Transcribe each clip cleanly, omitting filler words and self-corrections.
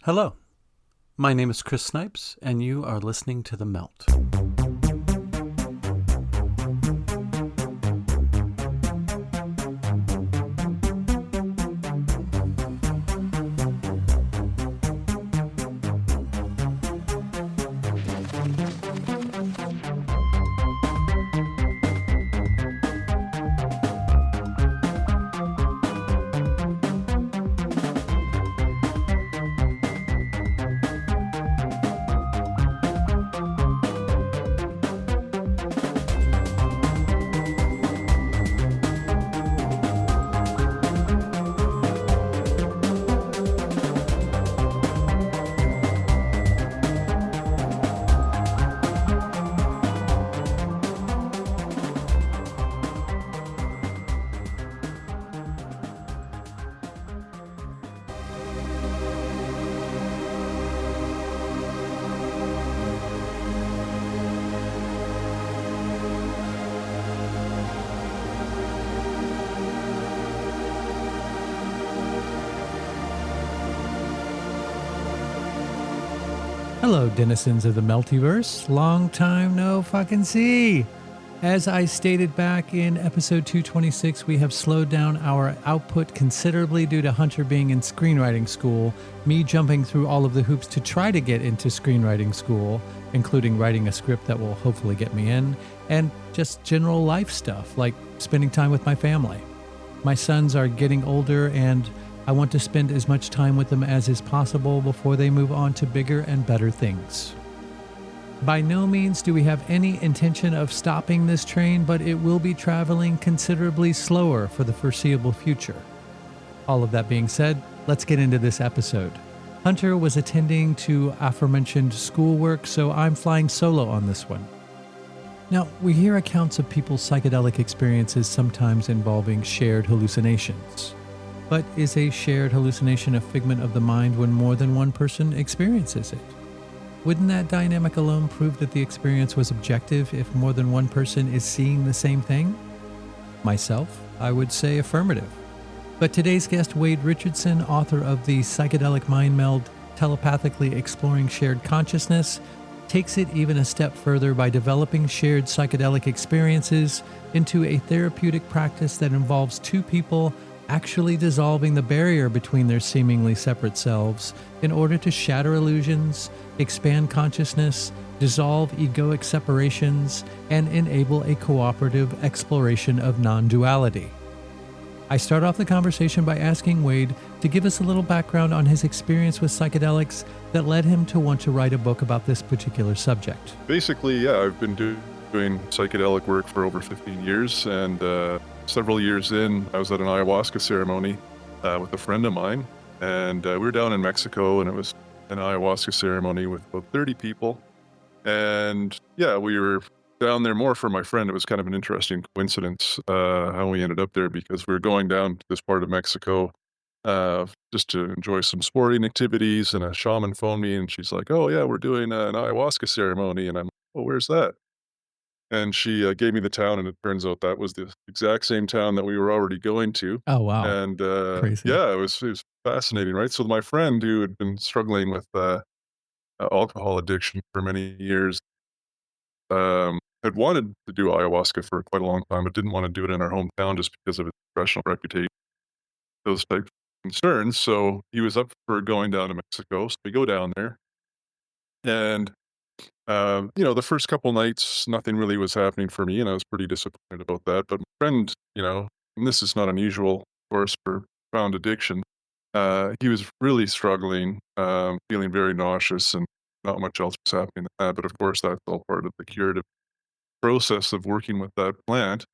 Hello, my name is Chris Snipes, and you are listening to The Melt. Hello, denizens of the Meltiverse. Long time no fucking see. As I stated back in episode 226, we have slowed down our output considerably due to Hunter being in screenwriting school, me jumping through all of the hoops to try to get into screenwriting school, including writing a script that will hopefully get me in, and just general life stuff like spending time with my family. My sons are getting older and I want to spend as much time with them as is possible before they move on to bigger and better things. By no means do we have any intention of stopping this train, but it will be traveling considerably slower for the foreseeable future. All of that being said, let's get into this episode. Hunter was attending to aforementioned schoolwork, so I'm flying solo on this one. Now, we hear accounts of people's psychedelic experiences sometimes involving shared hallucinations. But is a shared hallucination a figment of the mind when more than one person experiences it? Wouldn't that dynamic alone prove that the experience was objective if more than one person is seeing the same thing? Myself, I would say affirmative. But today's guest, Wade Richardson, author of the Psychedelic Mindmeld, Telepathically Exploring Shared Consciousness, takes it even a step further by developing shared psychedelic experiences into a therapeutic practice that involves two people actually dissolving the barrier between their seemingly separate selves in order to shatter illusions, expand consciousness, dissolve egoic separations, and enable a cooperative exploration of non-duality. I start off the conversation by asking Wade to give us a little background on his experience with psychedelics that led him to want to write a book about this particular subject. Basically, I've been doing psychedelic work for over 15 years, and several years in, I was at an ayahuasca ceremony with a friend of mine, and we were down in Mexico, and it was an ayahuasca ceremony with about 30 people, and we were down there more for my friend. It was kind of an interesting coincidence how we ended up there, because we were going down to this part of Mexico just to enjoy some sporting activities, and a shaman phoned me, and she's like, "Oh yeah, we're doing an ayahuasca ceremony," and I'm like, "Oh, where's that?" And she gave me the town, and it turns out that was the exact same town that we were already going to. Oh, wow. And Crazy. it was fascinating, right? So my friend, who had been struggling with alcohol addiction for many years, had wanted to do ayahuasca for quite a long time, but didn't want to do it in our hometown just because of its professional reputation, those types of concerns. So he was up for going down to Mexico. So we go down there, and the first couple nights, nothing really was happening for me, and I was pretty disappointed about that. But my friend, and this is not unusual, of course, for profound addiction, he was really struggling, feeling very nauseous, and not much else was happening than that. But of course, that's all part of the curative process of working with that plant.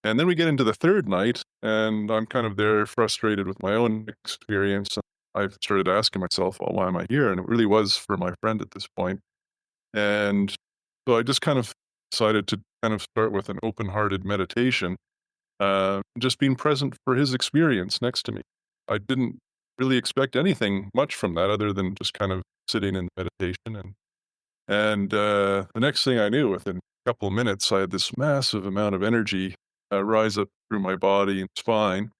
And then we get into the third night, and I'm kind of there frustrated with my own experience. And I've started asking myself, well, why am I here? And it really was for my friend at this point. And so I just kind of decided to kind of start with an open-hearted meditation, just being present for his experience next to me. I didn't really expect anything much from that other than just kind of sitting in meditation. And the next thing I knew, within a couple of minutes, I had this massive amount of energy rise up through my body and spine.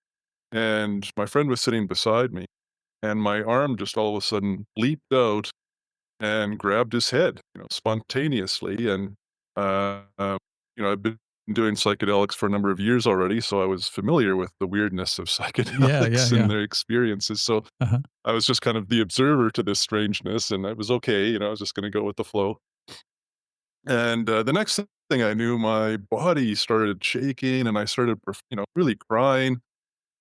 And my friend was sitting beside me. and my arm just all of a sudden leaped out and grabbed his head, spontaneously. And, uh, uh, I've been doing psychedelics for a number of years already, so I was familiar with the weirdness of Yeah, yeah, psychedelics and yeah. their experiences. So Uh-huh. I was just kind of the observer to this strangeness, and it was okay. I was just going to go with the flow. And the next thing I knew, my body started shaking, and I started, really crying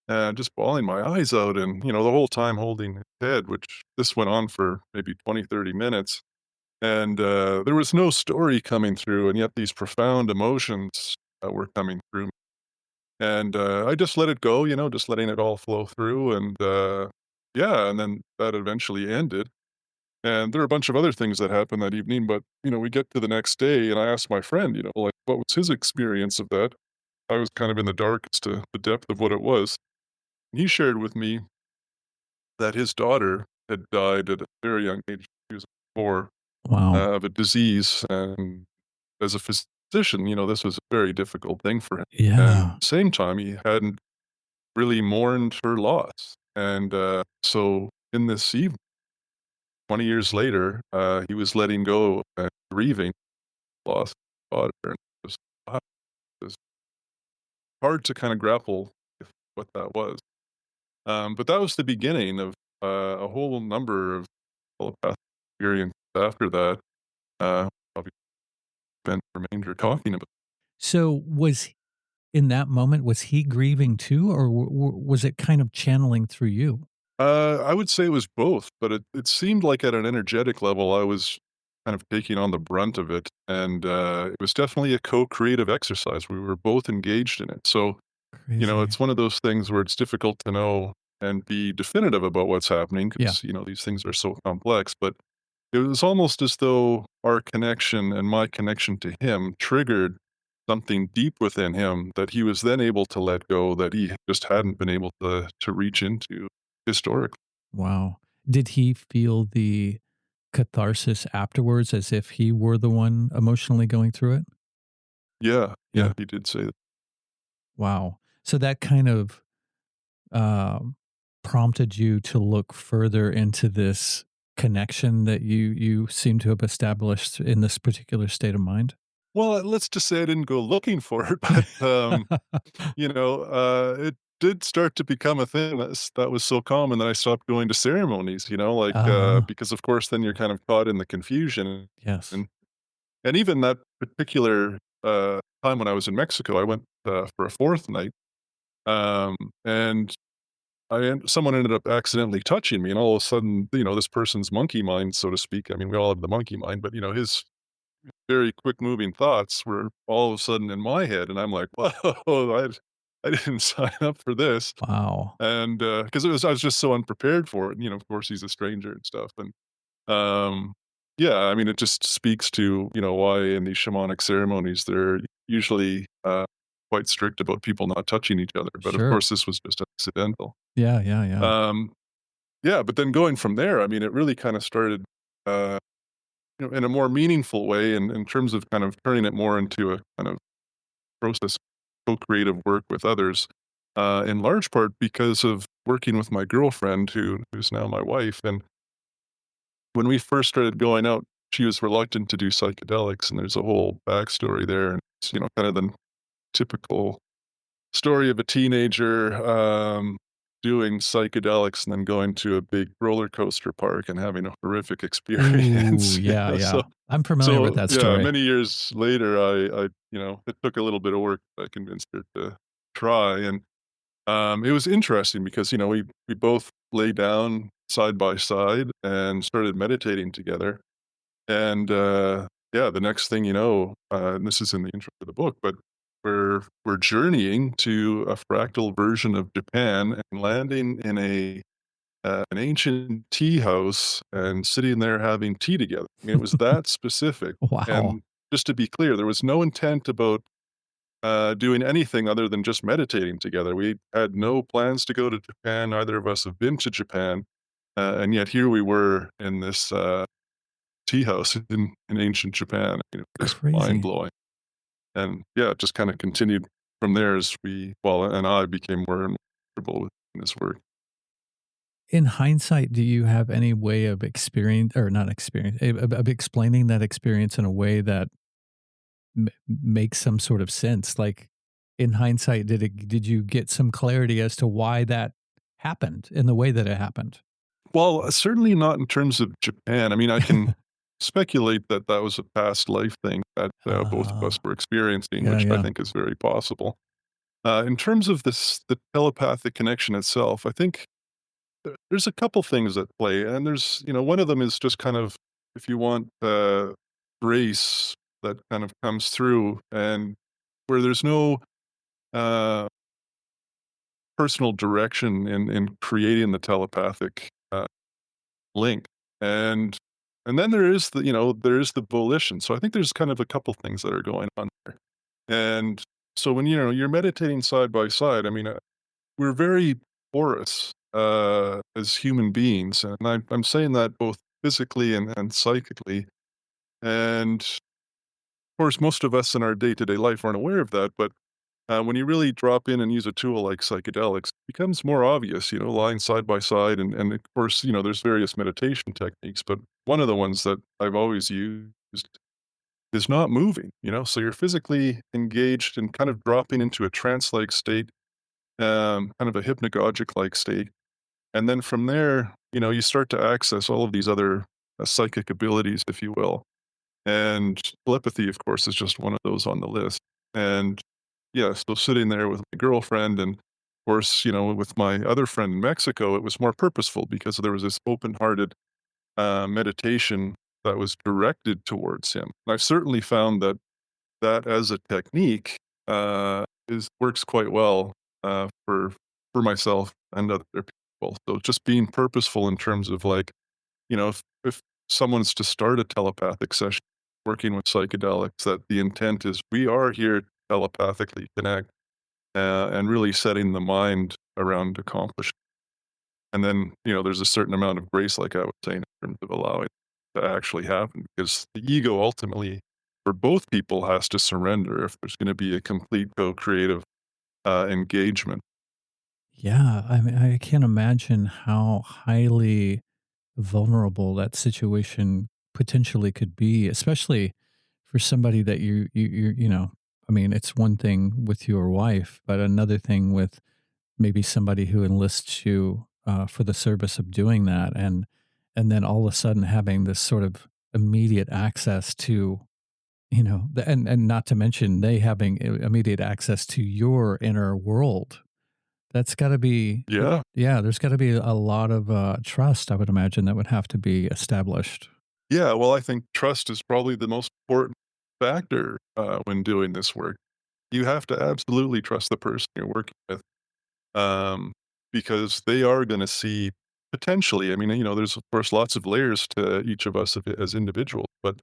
and just bawling my eyes out, and the whole time holding his head, which this went on for maybe 20, 30 minutes. And, there was no story coming through, and yet these profound emotions, were coming through. And, I just let it go, just letting it all flow through, and, yeah, and then that eventually ended. And there were a bunch of other things that happened that evening, but, we get to the next day, and I asked my friend, like, what was his experience of that? I was kind of in the dark as to the depth of what it was. He shared with me that his daughter had died at a very young age. She was 4, Wow. of a disease, and as a physician, this was a very difficult thing for him, and at Yeah. the same time, he hadn't really mourned her loss, and, so in this evening, 20 years later, he was letting go and grieving loss of daughter, and wow, it was hard to kinda grapple with what that was, but that was the beginning of, a whole number of telepathic experiences after that, probably spent the remainder talking about. So was in that moment, was he grieving too, or was it kind of channeling through you? I would say it was both, but it seemed like at an energetic level, I was kind of taking on the brunt of it, and, it was definitely a co-creative exercise. We were both engaged in it. So, Crazy. it's one of those things where it's difficult to know and be definitive about what's happening Yeah. because, these things are so complex, but it was almost as though our connection and my connection to him triggered something deep within him that he was then able to let go that he just hadn't been able to reach into historically. Wow. Did he feel the catharsis afterwards as if he were the one emotionally going through it? Yeah, Yeah. yeah, he did say that. Wow. So that kind of um, prompted you to look further into this connection that you seem to have established in this particular state of mind? Well, let's just say I didn't go looking for it, but, it did start to become a thing that was so common that I stopped going to ceremonies, like, Uh, because of course then you're kind of caught in the confusion. yes. And and even that particular, time when I was in Mexico, I went, for a 4th night, um, and someone ended up accidentally touching me, and all of a sudden, this person's monkey mind, so to speak. I mean, we all have the monkey mind, but, his very quick moving thoughts were all of a sudden in my head, and I'm like, "Whoa, I didn't sign up for this." Wow. And, because I was just so unprepared for it, and, of course, he's a stranger and stuff, and, um, yeah, I mean, it just speaks to, why in these shamanic ceremonies, they're usually, quite strict about people not touching each other, but, of Sure. course, this was just accidental. Yeah, yeah, yeah. Um, yeah, but then going from there, I mean, it really kinda started, uh in a more meaningful way in terms of kind of turning it more into a kind of process, co-creative work with others, in large part because of working with my girlfriend who's now my wife. And when we first started going out, she was reluctant to do psychedelics, and there's a whole backstory there. And it's, kind of the typical story of a teenager doing psychedelics and then going to a big roller coaster park and having a horrific Ooh, experience. yeah, So yeah. I'm familiar with so, that yeah, story. many years later, it took a little bit of work, but I convinced her to try, and, it was interesting because, we both lay down side by side and started meditating together, and, yeah, the next thing you know, and this is in the intro to the book, but we're journeying to a fractal version of Japan and landing in an ancient tea house and sitting there having tea together. I mean, it was that specific. Wow. And just to be clear, there was no intent about doing anything other than just meditating together. We had no plans to go to Japan. Neither of us have been to Japan. And yet here we were in this tea house in ancient Japan. Just mind Crazy. blowing. And yeah, it just kind of continued from there as and I became more and more comfortable with this work. In hindsight, do you have any way of experience or not experience of explaining that experience in a way that makes some sort of sense? Like in hindsight, did you get some clarity as to why that happened in the way that it happened? Well, certainly not in terms of Japan. I mean, I can speculate that that was a past life thing that both of us Ah, were experiencing, yeah, which I yeah. think is very possible. In terms of the telepathic connection itself, I think there's a couple things at play, and one of them is just kind of if you want grace that kind of comes through, and where there's no uh, personal direction in creating the telepathic link, and then there is the volition. So I think there's kind of a couple things that are going on there, and so when you're meditating side by side, I mean, we're very porous as human beings, and I'm saying that both physically and psychically. And of course, most of us in our day to day life aren't aware of that, but when you really drop in and use a tool like psychedelics, it becomes more obvious, lying side by side. And of course, there's various meditation techniques, but one of the ones that I've always used is not moving, so you're physically engaged and kind of dropping into a trance like state, kind of a hypnagogic like state. And then from there, you start to access all of these other psychic abilities, if you will. And telepathy, of course, is just one of those on the list. And yeah, so sitting there with my girlfriend, and of course, with my other friend in Mexico, it was more purposeful because there was this open hearted meditation that was directed towards him. And I've certainly found that as a technique is works quite well for myself and other people. So just being purposeful in terms of like, if someone's to start a telepathic session working with psychedelics, that the intent is we are here to telepathically connect and really setting the mind around accomplishment. And then, there's a certain amount of grace, like I was saying, in terms of allowing it to actually happen, because the ego ultimately, for both people, has to surrender if there's going to be a complete co-creative engagement. Yeah, I mean, I can't imagine how highly vulnerable that situation potentially could be, especially for somebody that I mean, it's one thing with your wife, but another thing with maybe somebody who enlists you for the service of doing that, and then all of a sudden having this sort of immediate access to and not to mention they having immediate access to your inner world. That's got to be Yeah. yeah, there's got to be a lot of trust, I would imagine, that would have to be established. Yeah. Well, I think trust is probably the most important factor when doing this work. You have to absolutely trust the person you're working with, um, because they are going to see potentially. I mean, there's of course lots of layers to each of us as individuals, but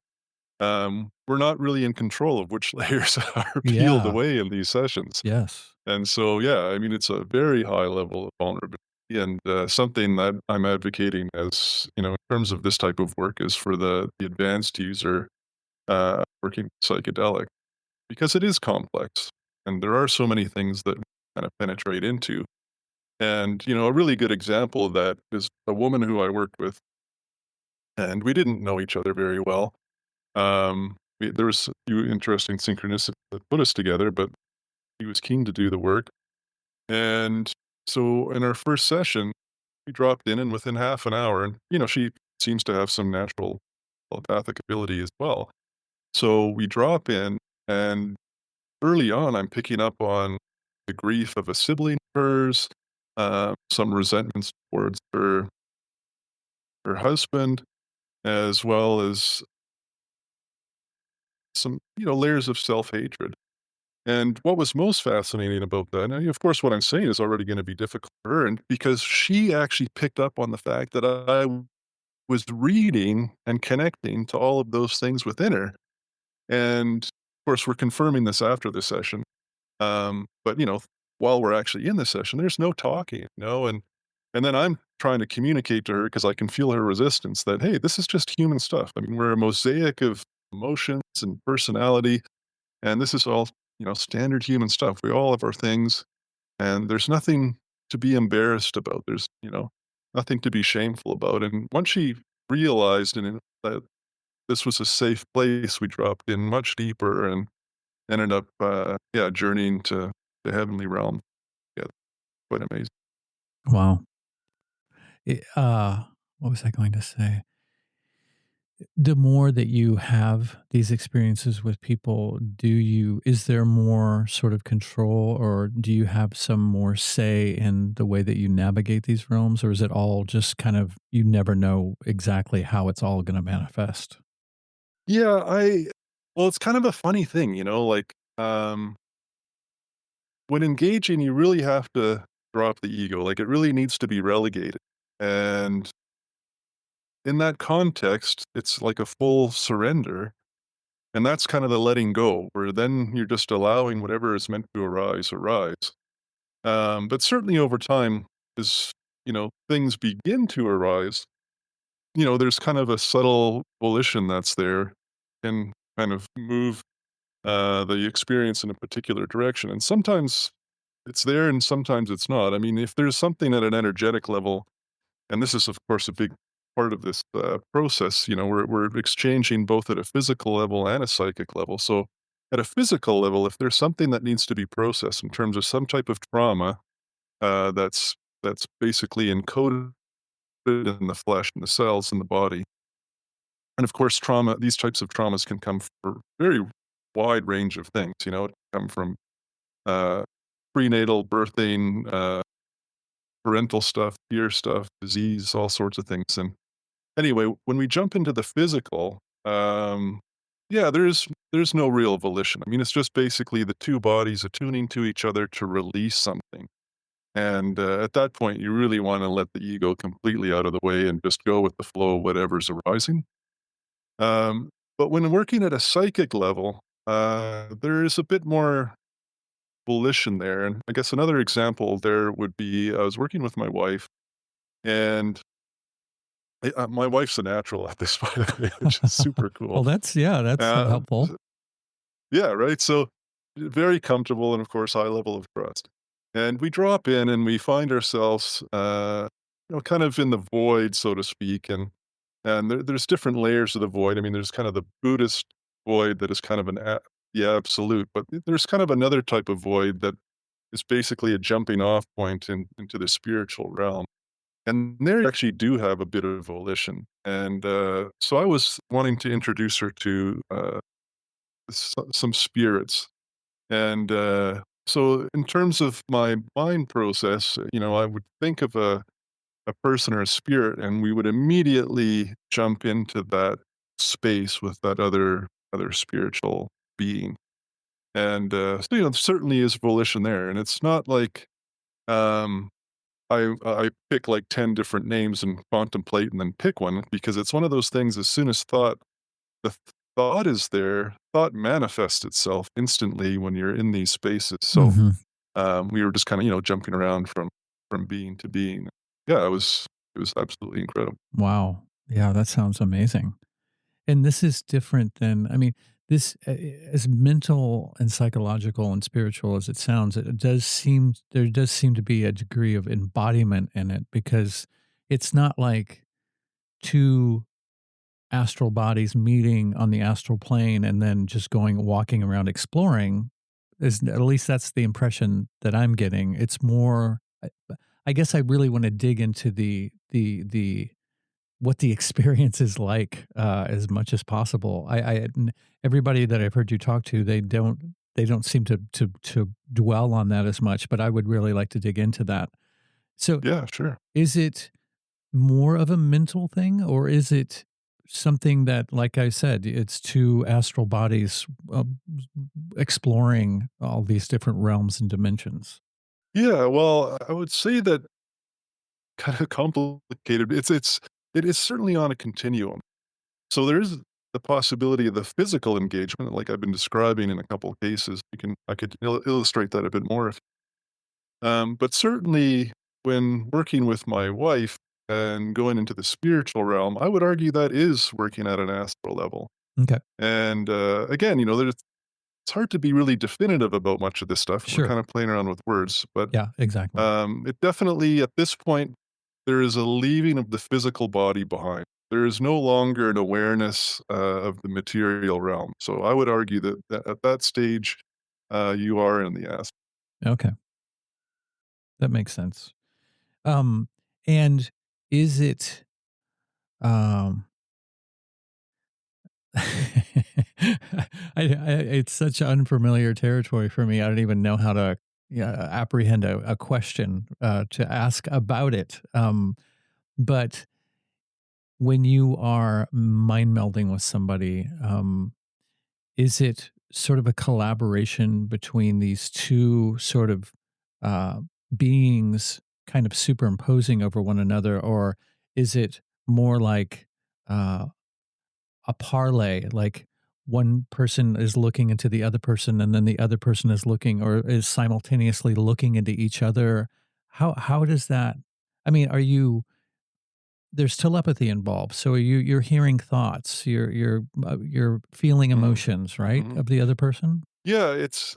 we're not really in control of which layers are peeled Yeah. away in these sessions. Yes. And so, yeah, I mean, it's a very high level of vulnerability, and something that I'm advocating as in terms of this type of work is for the advanced user working with psychedelic, because it is complex, and there are so many things that we kind of penetrate into. And a really good example of that is a woman who I worked with, and we didn't know each other very well. There was a few interesting synchronicities that put us together, but he was keen to do the work. And so in our first session, we dropped in, and within half an hour, and she seems to have some natural telepathic ability as well. So we drop in, and early on, I'm picking up on the grief of a sibling of hers, some resentments towards her husband, as well as some layers of self hatred. And what was most fascinating about that, and of course, what I'm saying is already going to be difficult for her, and because she actually picked up on the fact that I was reading and connecting to all of those things within her. And of course, we're confirming this after the session. But while we're actually in the session, there's no talking, and then I'm trying to communicate to her because I can feel her resistance that, hey, this is just human stuff. I mean, we're a mosaic of emotions and personality, and this is all, standard human stuff. We all have our things, and there's nothing to be embarrassed about. There's nothing to be shameful about. And once she realized that this was a safe place, we dropped in much deeper and ended up, yeah, journeying to the heavenly realm. Yeah, quite amazing. Wow. What was I going to say? The more that you have these experiences with people, is there more sort of control, or do you have some more say in the way that you navigate these realms, or is it all just kind of, you never know exactly how it's all going to manifest? Yeah, well, it's kind of a funny thing, like, when engaging, you really have to drop the ego. Like, it really needs to be relegated. And in that context, it's like a full surrender. And that's kind of the letting go, where then you're just allowing whatever is meant to arise, arise. But certainly over time, as things begin to arise, there's kind of a subtle volition that's there and kind of move the experience in a particular direction. And sometimes it's there and sometimes it's not. I mean, if there's something at an energetic level, and this is, of course, a big part of this process, we're exchanging both at a physical level and a psychic level. So, at a physical level, if there's something that needs to be processed in terms of some type of trauma that's basically encoded in the flesh and the cells in the body, and of course, these types of traumas can come for very wide range of things. It can come from uh, prenatal birthing, parental stuff, fear stuff, disease, all sorts of things. And anyway, when we jump into the physical, yeah, there's no real volition. I mean, it's just basically the two bodies attuning to each other to release something. And at that point, you really want to let the ego completely out of the way and just go with the flow of whatever's arising. But when working at a psychic level, there is a bit more volition there. And I guess another example there would be I was working with my wife, and my wife's a natural at this, by the way, which is super Well, cool. that's Uh, helpful. yeah, right. So very comfortable, and of course, high level of trust. And we drop in, and we find ourselves, kind of in the void, so to speak. And there's different layers of the void. I mean, there's kind of the Buddhist void that is kind of the absolute, but there's kind of another type of void that is basically a jumping off point into the spiritual realm. And there you actually do have a bit of volition. And so I was wanting to introduce her to some spirits. And so, in terms of my mind process, I would think of a person or a spirit, and we would immediately jump into that space with that other spiritual being. And so, certainly is volition there, and it's not like um, I pick like 10 different names and contemplate and then pick one, because it's one of those things. As soon as the thought is there, thought manifests itself instantly when you're in these spaces. So Hmm. we were just kind of jumping around from being to being. Yeah, it was absolutely incredible. Wow. Yeah, that sounds amazing. And this is different than, I mean, as mental and psychological and spiritual as it sounds, there does seem to be a degree of embodiment in it, because it's not like two astral bodies meeting on the astral plane and then just walking around exploring. At least that's the impression that I'm getting. It's more, I guess I really want to dig into the what the experience is like, as much as possible. Everybody that I've heard you talk to, they don't seem to dwell on that as much, but I would really like to dig into that. So, Yeah, sure. is it more of a mental thing, or is it something that, like I said, it's two astral bodies exploring all these different realms and dimensions? Yeah, well, I would say that kind of complicated. It is certainly on a continuum. So there is the possibility of the physical engagement, like I've been describing in a couple of cases. I could illustrate that a bit more. But certainly, when working with my wife and going into the spiritual realm, I would argue that is working at an astral level. Okay, And again, it's hard to be really definitive about much of this stuff. We're sure. kind of playing around with words, but Yeah, exactly. it definitely, at this point, there is a leaving of the physical body behind. There is no longer an awareness of the material realm. So I would argue that at that stage, you are in the astral. Okay, that makes sense. Um, and is it, um it's such unfamiliar territory for me. I don't even know how to, yeah, apprehend a question to ask about it. But when you are mind melding with somebody, is it sort of a collaboration between these two sort of uh, beings kind of superimposing over one another, or is it more like uh, a parlay, like one person is looking into the other person and then the other person is looking or is simultaneously looking into each other? How does that, I mean, are you, there's telepathy involved, so you're hearing thoughts, you're feeling Mm, emotions, right, mhm. of the other person? Yeah, it's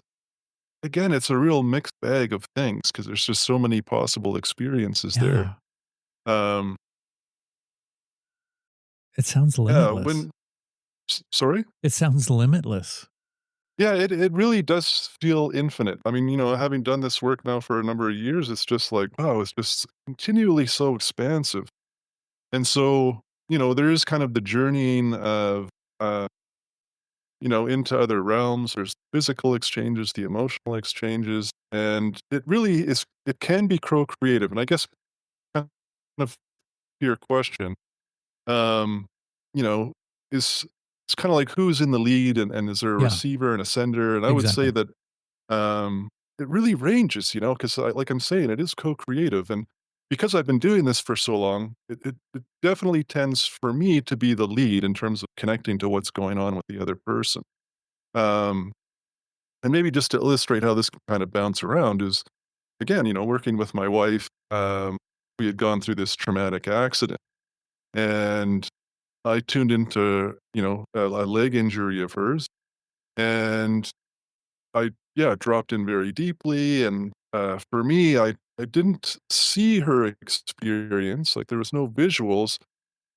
again, it's a real mixed bag of things because there's just so many possible experiences there. Yeah, Um, it sounds yeah, limitless. sorry? It sounds limitless. Yeah, it really does feel infinite. I mean, having done this work now for a number of years, it's just like, wow, it's just continually so expansive. And so, there is kind of the journeying of, uh, into other realms. There's physical exchanges, the emotional exchanges, and it really is, it can be creative. And I guess kind of to your question, um, you know, is it's kind of like who's in the lead and is there a Yeah, receiver and a sender? And I would say exactly. that it really ranges, because like I'm saying, it is co-creative. And because I've been doing this for so long, it definitely tends for me to be the lead in terms of connecting to what's going on with the other person. Um, and maybe just to illustrate how this can kind of bounce around is, again, working with my wife, we had gone through this traumatic accident and I tuned into, a leg injury of hers. And I, yeah, dropped in very deeply, and, for me, I didn't see her experience, like, there was no visuals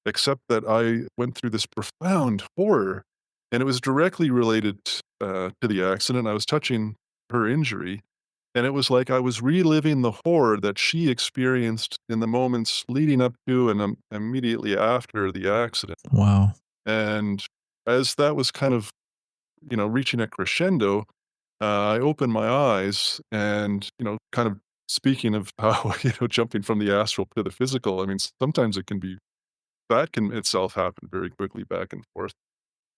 except that I went through this profound horror, and it was directly related, to the accident. I was touching her injury, and it was like I was reliving the horror that she experienced in the moments leading up to and, immediately after the accident, Wow. and as that was kind of, reaching a crescendo, I opened my eyes and, kind of speaking of how, jumping from the astral to the physical, I mean, sometimes that can itself happen very quickly back and forth.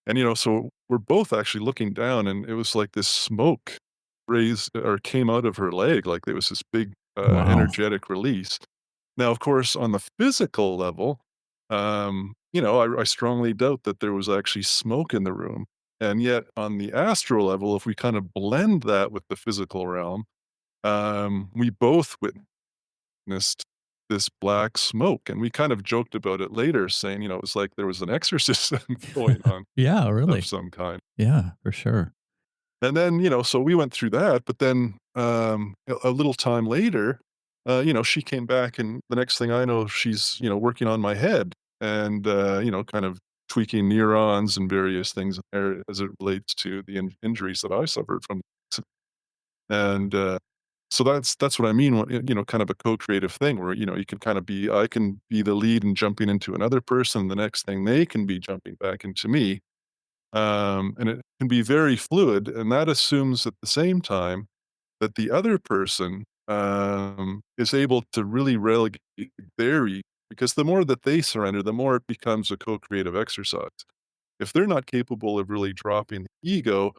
And, so we're both actually looking down and it was like this smoke raised or came out of her leg. Like there was this big Wow. energetic release. Now, of course, on the physical level, I strongly doubt that there was actually smoke in the room. And yet, on the astral level, if we kind of blend that with the physical realm, we both witnessed this black smoke. And we kind of joked about it later, saying, it was like there was an exorcism going on Yeah, of really. some kind. Yeah, for sure. And then, so we went through that, but then, a little time later, she came back and the next thing I know, she's, working on my head and, kind of tweaking neurons and various things there as it relates to the injuries that I suffered from. And, so that's what I mean when, kind of a co-creative thing where, you can kind of I can be the lead and jumping into another person. The next thing they can be jumping back into me. And it can be very fluid, and that assumes at the same time that the other person, is able to really relegate their ego, because the more that they surrender, the more it becomes a co-creative exercise. If they're not capable of really dropping the ego,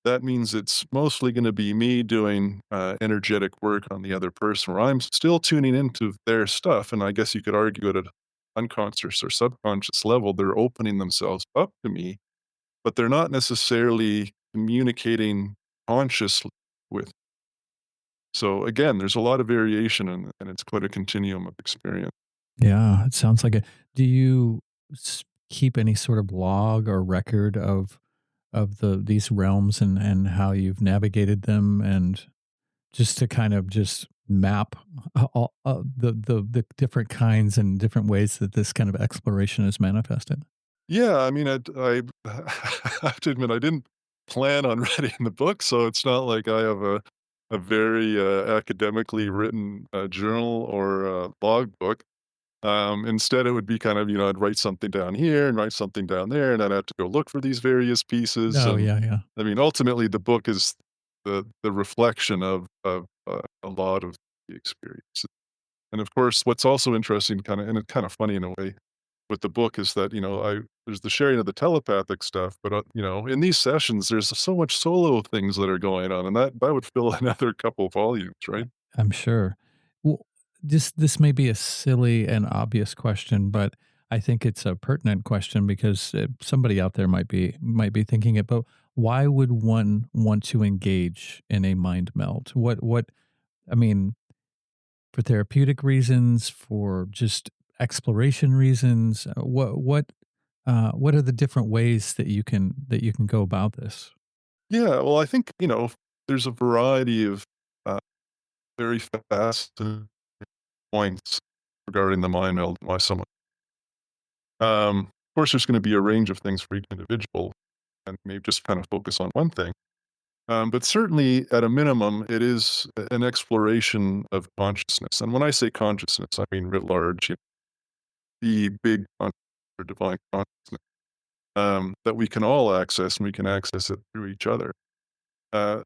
that means it's mostly gonna be me doing, energetic work on the other person, where I'm still tuning into their stuff, and I guess you could argue at an unconscious or subconscious level, they're opening themselves up to me, but they're not necessarily communicating consciously with. So again, there's a lot of variation and it's quite a continuum of experience. Yeah, it sounds like it. Do you keep any sort of log or record of these realms and how you've navigated them, and just to kind of just map all the different kinds and different ways that this kind of exploration is manifested? Yeah, I mean, I have to admit I didn't plan on writing the book, so it's not like I have a very, academically written, journal or, log book. Instead, it would be kind of, I'd write something down here and write something down there, and I'd have to go look for these various pieces, Oh, and, yeah, yeah. I mean, ultimately, the book is the reflection of, a lot of the experience. And, of course, what's also interesting kinda and it's kinda funny in a way with the book is that, I there's the sharing of the telepathic stuff, but, in these sessions, there's so much solo things that are going on, and that would fill another couple volumes, right? I'm sure. Well, this may be a silly and obvious question, but I think it's a pertinent question because somebody out there might be thinking it. But why would one want to engage in a mind meld? What I mean, for therapeutic reasons, for just exploration reasons. What are the different ways that you can go about this? Yeah, well, I think, there's a variety of, uh, very fast points regarding the mind meld and why someone of course, there's gonna be a range of things for each individual, and maybe just kind of focus on one thing. But certainly, at a minimum, it is an exploration of consciousness, and when I say consciousness, I mean writ large, the big or divine consciousness, that we can all access, and we can access it through each other.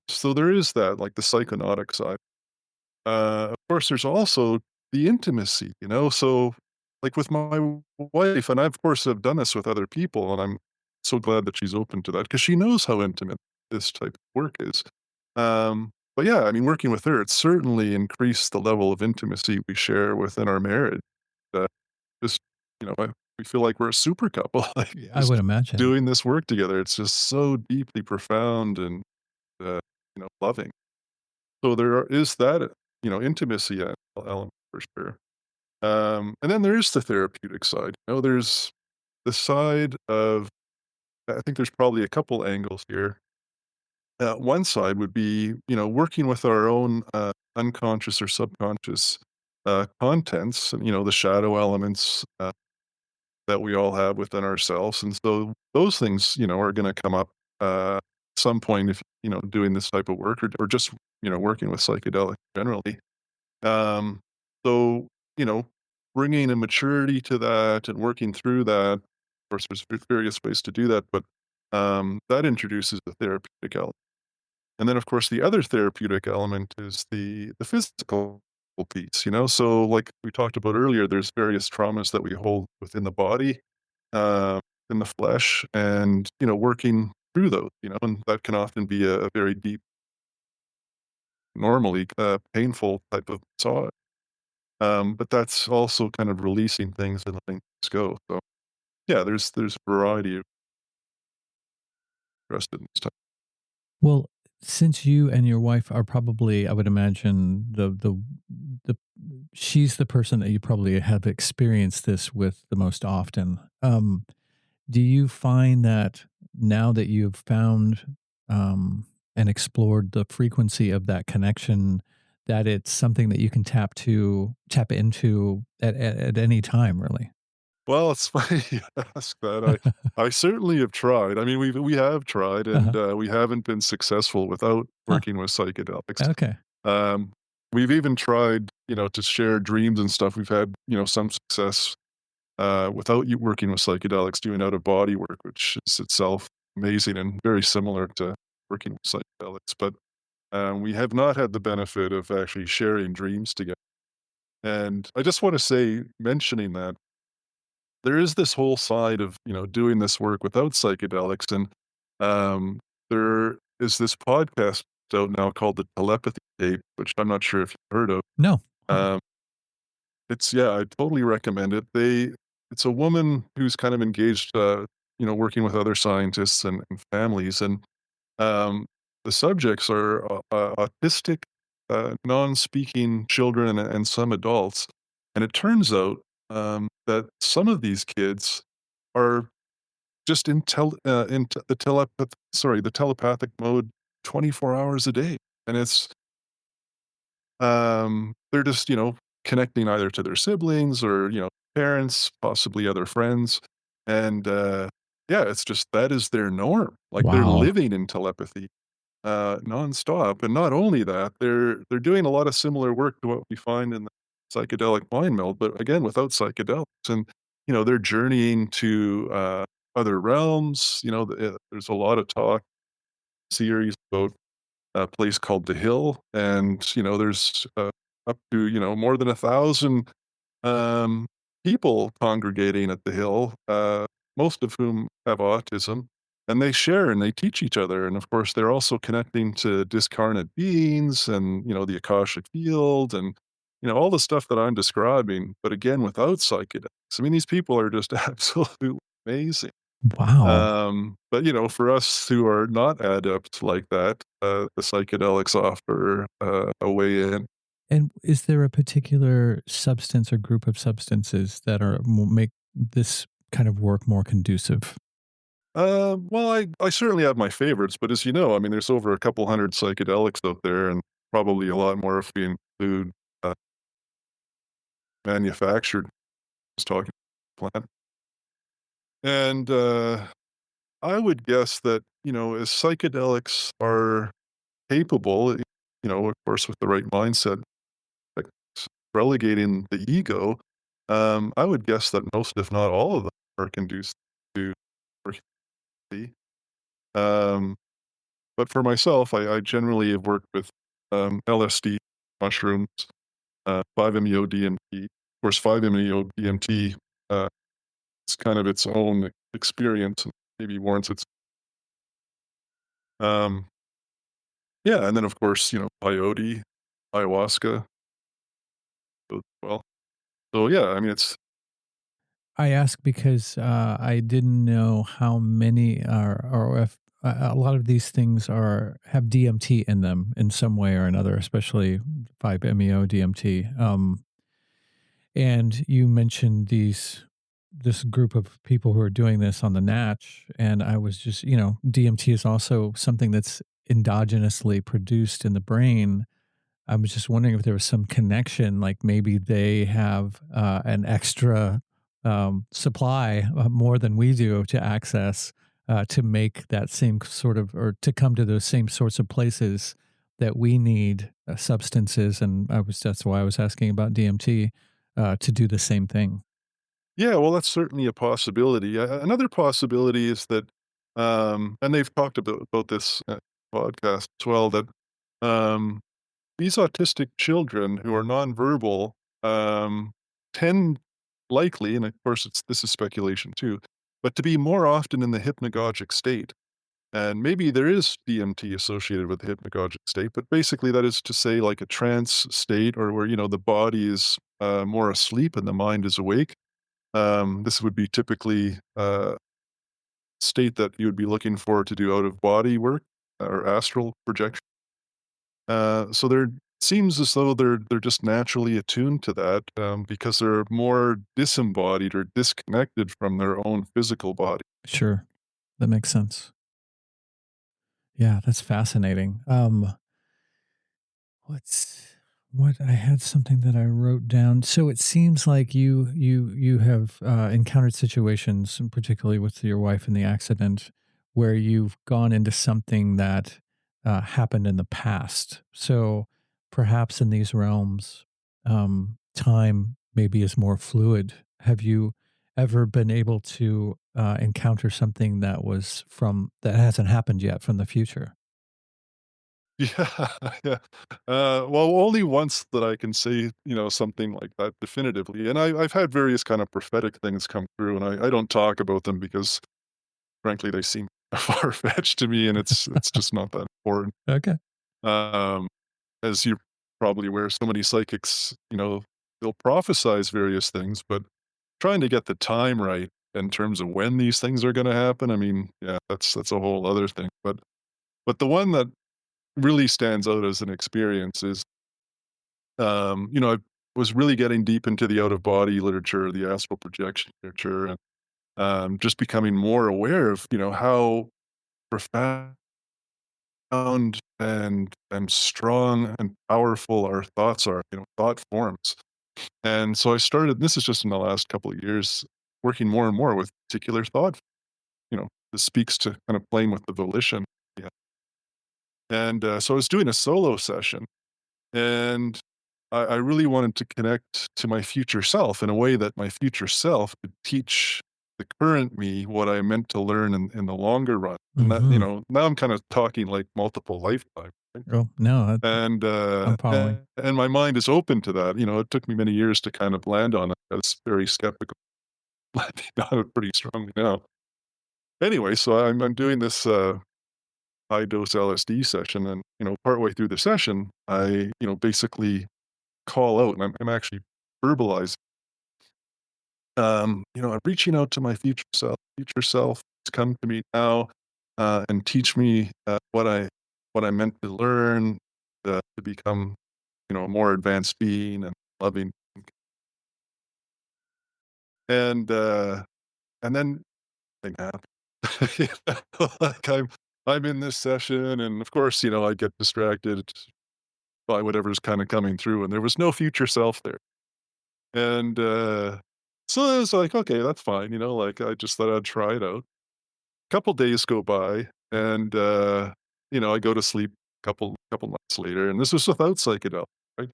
So there is that, like the psychonautic side. Of course, there's also the intimacy, So, like with my wife, and I, of course, have done this with other people, and I'm so glad that she's open to that because she knows how intimate this type of work is. But yeah, I mean, working with her, it's certainly increased the level of intimacy we share within our marriage. Uh, just, we feel like we're a super couple, like Yeah, I would just imagine. doing this work together. It's just so deeply profound and, loving. So is that, intimacy element for sure. And then there is the therapeutic side. There's the side of I think there's probably a couple angles here. One side would be, working with our own unconscious or subconscious contents, and, the shadow elements that we all have within ourselves. And so those things, are going to come up some point if, doing this type of work or just, working with psychedelics generally. Um, so, you know, bringing a maturity to that and working through that. Of course, there's various ways to do that, but that introduces the therapeutic element. And then, of course, the other therapeutic element is the physical piece. So like we talked about earlier, there's various traumas that we hold within the body, uh, in the flesh, and working through those. And that can often be a very deep, normally painful type of massage. But that's also kind of releasing things and letting things go. So yeah, there's a variety of interested in this type. Well, since you and your wife are probably, I would imagine, the she's the person that you probably have experienced this with the most often. Do you find that now that you've found and explored the frequency of that connection, that it's something that you can tap into at any time, really? Well, it's funny you ask that. I certainly have tried. I mean, we have tried, and Uh-huh. we haven't been successful without Huh. working with psychedelics. Okay. Um, we've even tried, to share dreams and stuff. We've had, some success without you working with psychedelics, doing out of body work, which is itself amazing and very similar to working with psychedelics. But we have not had the benefit of actually sharing dreams together. And I just want to say, mentioning that, there is this whole side of, doing this work without psychedelics. And um, there is this podcast out now called the Telepathy Tape, which I'm not sure if you've heard of. No. Um, yeah, I totally recommend it. It's a woman who's kind of engaged, working with other scientists and families, and um, the subjects are autistic, non-speaking children and some adults. And it turns out that some of these kids are just the telepathic mode 24 hours a day, and it's They're just, connecting either to their siblings or, parents, possibly other friends. And, yeah, it's just that is their norm. Like, they're Wow. living in telepathy, nonstop. And not only that, they're doing a lot of similar work to what we find in the psychedelic mind meld, but again, without psychedelics. And, they're journeying to, other realms. There's a lot of talk series about a place called The Hill, and, there's, up to, more than 1,000, um, people congregating at The Hill, most of whom have autism, and they share and they teach each other, and, of course, they're also connecting to discarnate beings and, the Akashic Field and, all the stuff that I'm describing, but again, without psychedelics. I mean, these people are just absolutely amazing. Wow. But, for us who are not adept like that, the psychedelics offer, a way in. And is there a particular substance or group of substances that are make this kind of work more conducive? Well, I certainly have my favorites, but as you know, I mean, there's over a couple hundred psychedelics out there and probably a lot more if we include, uh, manufactured, just talking plant. And, I would guess that, as psychedelics are capable, of course, with the right mindset, like relegating the ego, I would guess that most, if not all of them, are conducive to reality. Um, but for myself, I generally have worked with LSD, mushrooms, 5-MeO-DMT. Of course, 5-MeO-DMT, uh, it's kind of its own experience and maybe warrants its. Um, yeah, and then of course, peyote, ayahuasca, as well. So yeah, I mean, it's I ask because I didn't know how many are, or if a lot of these things are have DMT in them in some way or another, especially 5-MeO DMT. And you mentioned this group of people who are doing this on the Natch, and I was just, DMT is also something that's endogenously produced in the brain. I was just wondering if there was some connection, like maybe they have an extra supply, more than we do, to access to make that same sort of, or to come to those same sorts of places that we need substances. And that's why I was asking about DMT to do the same thing. yeah, well, that's certainly a possibility. Another possibility is that, and they've talked about this podcast as well, that um, these autistic children who are nonverbal um, tend likely, and of course, this is speculation too, but to be more often in the hypnagogic state. And maybe there is DMT associated with the hypnagogic state, but basically that is to say, like a trance state, or where the body is more asleep and the mind is awake. This would be typically a state that you would be looking for to do out of body work or astral projection. So there seems as though they're just naturally attuned to that because they're more disembodied or disconnected from their own physical body. Sure, that makes sense. Yeah, that's fascinating. What's what I had something that I wrote down. So it seems like you have encountered situations, and particularly with your wife in the accident, where you've gone into something that happened in the past. So perhaps in these realms, time maybe is more fluid. Have you ever been able to encounter something that was from that hasn't happened yet from the future? Yeah, yeah. Well, only once that I can say, something like that definitively. And I've had various kind of prophetic things come through, and I don't talk about them because, frankly, they seem far fetched to me, and it's just not that important. Okay. Um, as you're probably aware, so many psychics, they'll prophesize various things, but trying to get the time right in terms of when these things are going to happen, I mean, yeah, that's a whole other thing. But the one that really stands out as an experience is, I was really getting deep into the out of body literature, the astral projection literature, and just becoming more aware of, how profound profound and strong and powerful our thoughts are, thought forms. And so I started, this is just in the last couple of years, working more and more with particular thought, this speaks to kind of playing with the volition. Yeah. And so I was doing a solo session, and I really wanted to connect to my future self in a way that my future self could teach the current me what I meant to learn in the longer run. And that, Mm-hmm. now I'm kind of talking like multiple lifetimes. Right? Oh no, And I'm following. and my mind is open to that. It took me many years to kind of land on it. I was very skeptical, landing on it pretty strongly now. Anyway, so I'm doing this high dose LSD session, and partway through the session, I basically call out, and I'm actually verbalizing. I'm reaching out to my future self. Future self, to come to me now and teach me what I meant to learn to become, a more advanced being and loving. And and then thing happened. Like I'm in this session, and of course, I get distracted by whatever's kind of coming through, and there was no future self there. And so I was like, okay, that's fine, like I just thought I'd try it out. Couple days go by, and I go to sleep couple nights later, and this was without psychedelic, right?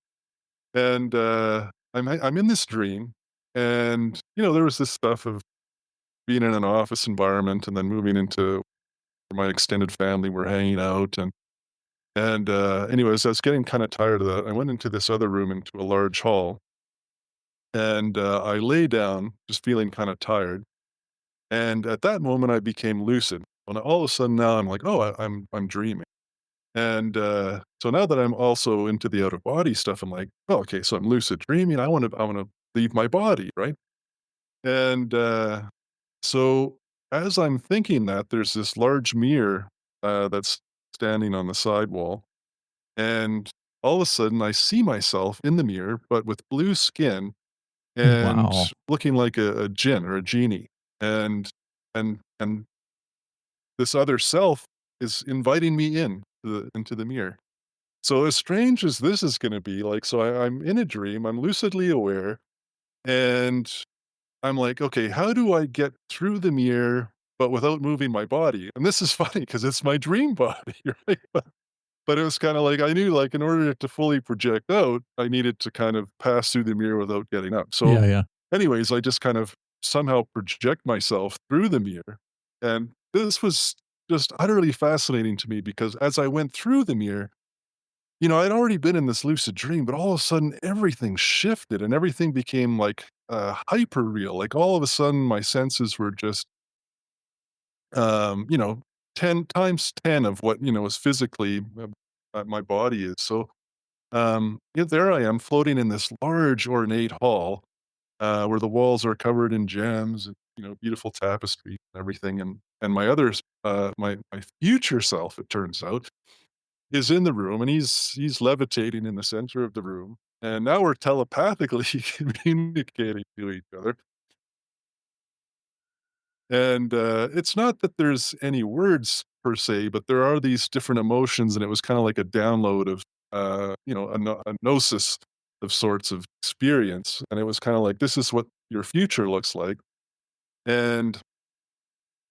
And I'm in this dream, and there was this stuff of being in an office environment and then moving into where my extended family were hanging out, and anyways, I was getting kind of tired of that. I went into this other room, into a large hall, and I lay down, just feeling kind of tired. And at that moment, I became lucid. And all of a sudden, now I'm like, oh, I'm dreaming. And so now that I'm also into the out of body stuff, I'm like, oh, okay, so I'm lucid dreaming. I want to leave my body, right? And so as I'm thinking that, there's this large mirror that's standing on the side wall, and all of a sudden, I see myself in the mirror, but with blue skin and Wow. looking like a djinn or a genie. And this other self is inviting me into the mirror. So as strange as this is gonna be, like, so I'm in a dream, I'm lucidly aware, and I'm like, "Okay, how do I get through the mirror, but without moving my body?" And this is funny because it's my dream body, right? But it was kinda like I knew, like, in order to fully project out, I needed to kind of pass through the mirror without getting up. So, Yeah, yeah. anyways, I just kind of somehow project myself through the mirror, and this was just utterly fascinating to me because as I went through the mirror, I'd already been in this lucid dream, but all of a sudden everything shifted and everything became like hyper real. Like all of a sudden my senses were just, um, you know, 10 times 10 of what, is physically my body is. So there I am floating in this large ornate hall where the walls are covered in gems and, beautiful tapestry and everything. And my others, my future self, it turns out, is in the room, and he's levitating in the center of the room, and now we're telepathically communicating to each other. And it's not that there's any words per se, but there are these different emotions, and it was kind of like a download of a gnosis of sorts of experience, and it was kind of like this is what your future looks like. And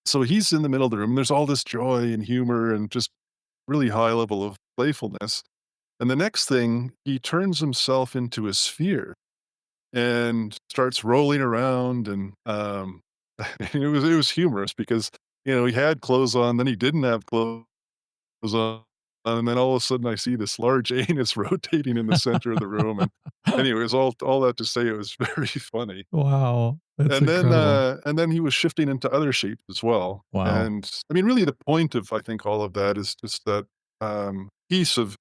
so he's in the middle of the room, and there's all this joy and humor and just really high level of playfulness. And the next thing, he turns himself into a sphere and starts rolling around, and it was humorous because he had clothes on, then he didn't have clothes on, and then all of a sudden I see this large anus rotating in the center of the room. And anyways, all that to say, it was very funny. Wow. That's And then incredible. he was shifting into other shapes as well. Wow. And I mean, really, the point of I think all of that is just that piece of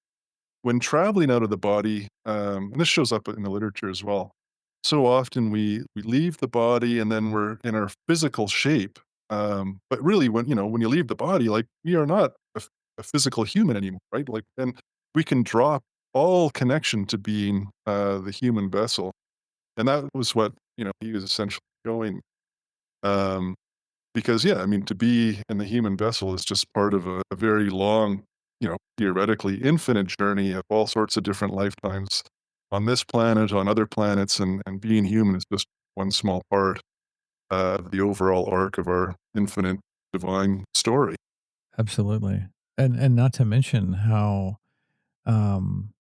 when traveling out of the body, and this shows up in the literature as well. So often we leave the body and then we're in our physical shape. But really, when you leave the body, like we are not a physical human anymore, right? Like, and we can drop all connection to being the human vessel, and that was what he was essentially going. Um, because yeah, I mean, to be in the human vessel is just part of a very long. theoretically infinite journey of all sorts of different lifetimes on this planet, on other planets, and being human is just one small part of the overall arc of our infinite divine story. Absolutely. And not to mention how um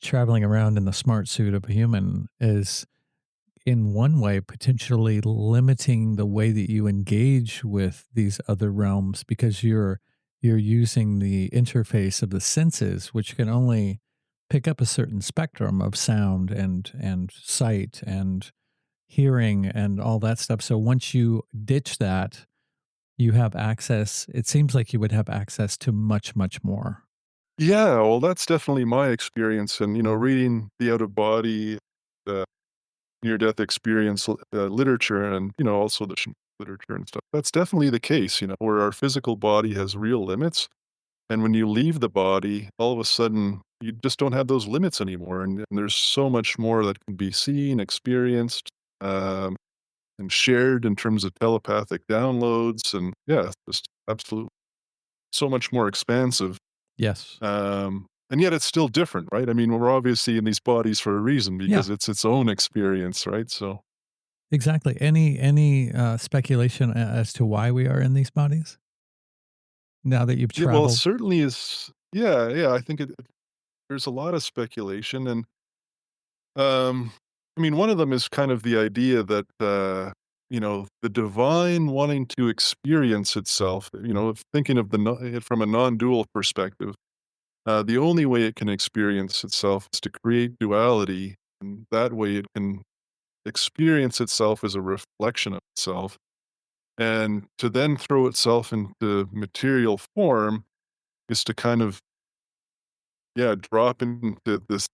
traveling around in the smart suit of a human is in one way potentially limiting the way that you engage with these other realms because you're using the interface of the senses which can only pick up a certain spectrum of sound and sight and hearing and all that stuff. So once you ditch that, you have access, it seems like you would have access to much more. Yeah, well, that's definitely my experience, and reading the out of body, the near death experience literature, and also the literature and stuff. That's definitely the case. Where our physical body has real limits, and when you leave the body, all of a sudden you just don't have those limits anymore, and there's so much more that can be seen, experienced, um, and shared in terms of telepathic downloads, and yeah, just absolutely so much more expansive. Yes. And yet it's still different, right? I mean, we're obviously in these bodies for a reason Yeah. because it's its own experience, right? So, Exactly. Any speculation as to why we are in these bodies now that you've yeah, well, it traveled? certainly is. Yeah, yeah. I think there's a lot of speculation, and I mean, one of them is kind of the idea that the divine wanting to experience itself. If thinking of it from a non-dual perspective, the only way it can experience itself is to create duality, and that way it can experience itself as a reflection of itself, and to then throw itself into material form is to kind of, yeah, drop into this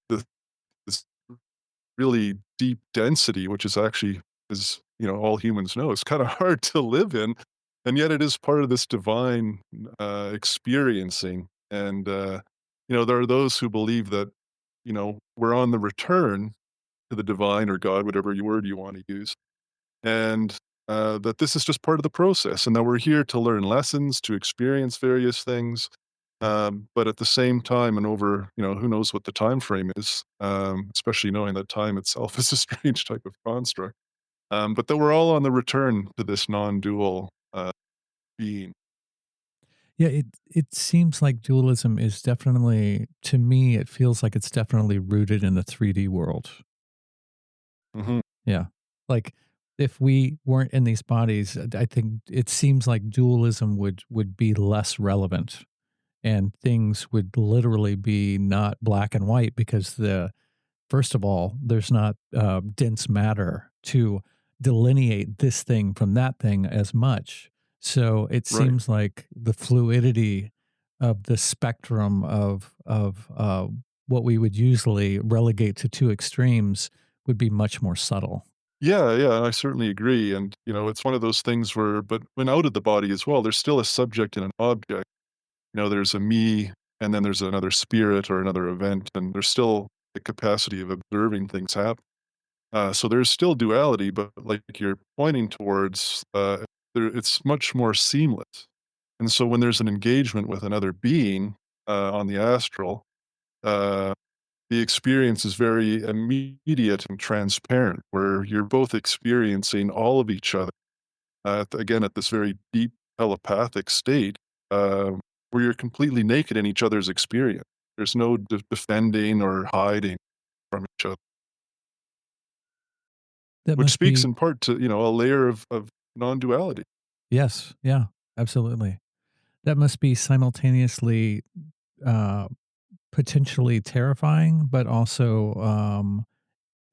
really deep density, which is actually, as all humans know, it's kind of hard to live in, and yet it is part of this divine experiencing. And there are those who believe that we're on the return to the divine or God, whatever word you want to use, and that this is just part of the process, and that we're here to learn lessons, to experience various things, but at the same time, and over who knows what the time frame is, especially knowing that time itself is a strange type of construct, but that we're all on the return to this non-dual being. Yeah, it seems like dualism is definitely, to me, it feels like it's definitely rooted in the 3D world. Hmm. Yeah. Like if we weren't in these bodies, I think it seems like dualism would be less relevant and things would literally be not black and white because the first of all, there's not dense matter to delineate this thing from that thing as much. So it Right. seems like the fluidity of the spectrum of what we would usually relegate to two extremes would be much more subtle. Yeah, yeah, I certainly agree, and it's one of those things where, but when out of the body as well, there's still a subject and an object. There's a me, and then there's another spirit or another event, and there's still the capacity of observing things happen. So there's still duality, but like you're pointing towards, it's much more seamless. And so when there's an engagement with another being on the astral, uh, the experience is very immediate and transparent, where you're both experiencing all of each other again, at this very deep telepathic state, where you're completely naked in each other's experience. There's no defending or hiding from each other, That which must speaks be in part to a layer of non-duality. yes, yeah, absolutely. That must be simultaneously uh, potentially terrifying, but also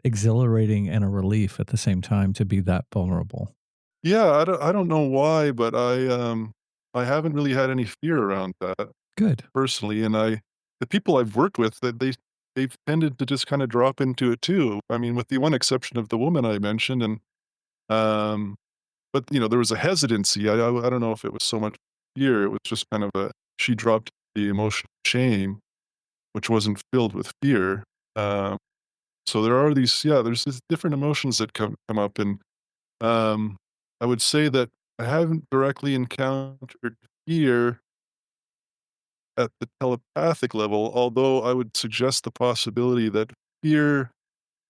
exhilarating and a relief at the same time to be that vulnerable. Yeah, I don't know why, but I haven't really had any fear around that Good. personally, and the people I've worked with, that they've tended to just kind of drop into it too. I mean, with the one exception of the woman I mentioned, and um, but, there was a hesitancy. I don't know if it was so much fear, it was just kind of she dropped the emotion of shame, which wasn't filled with fear. Um, so there are there's these different emotions that come up, and, um, I would say that I haven't directly encountered fear, at the telepathic level, although I would suggest the possibility that fear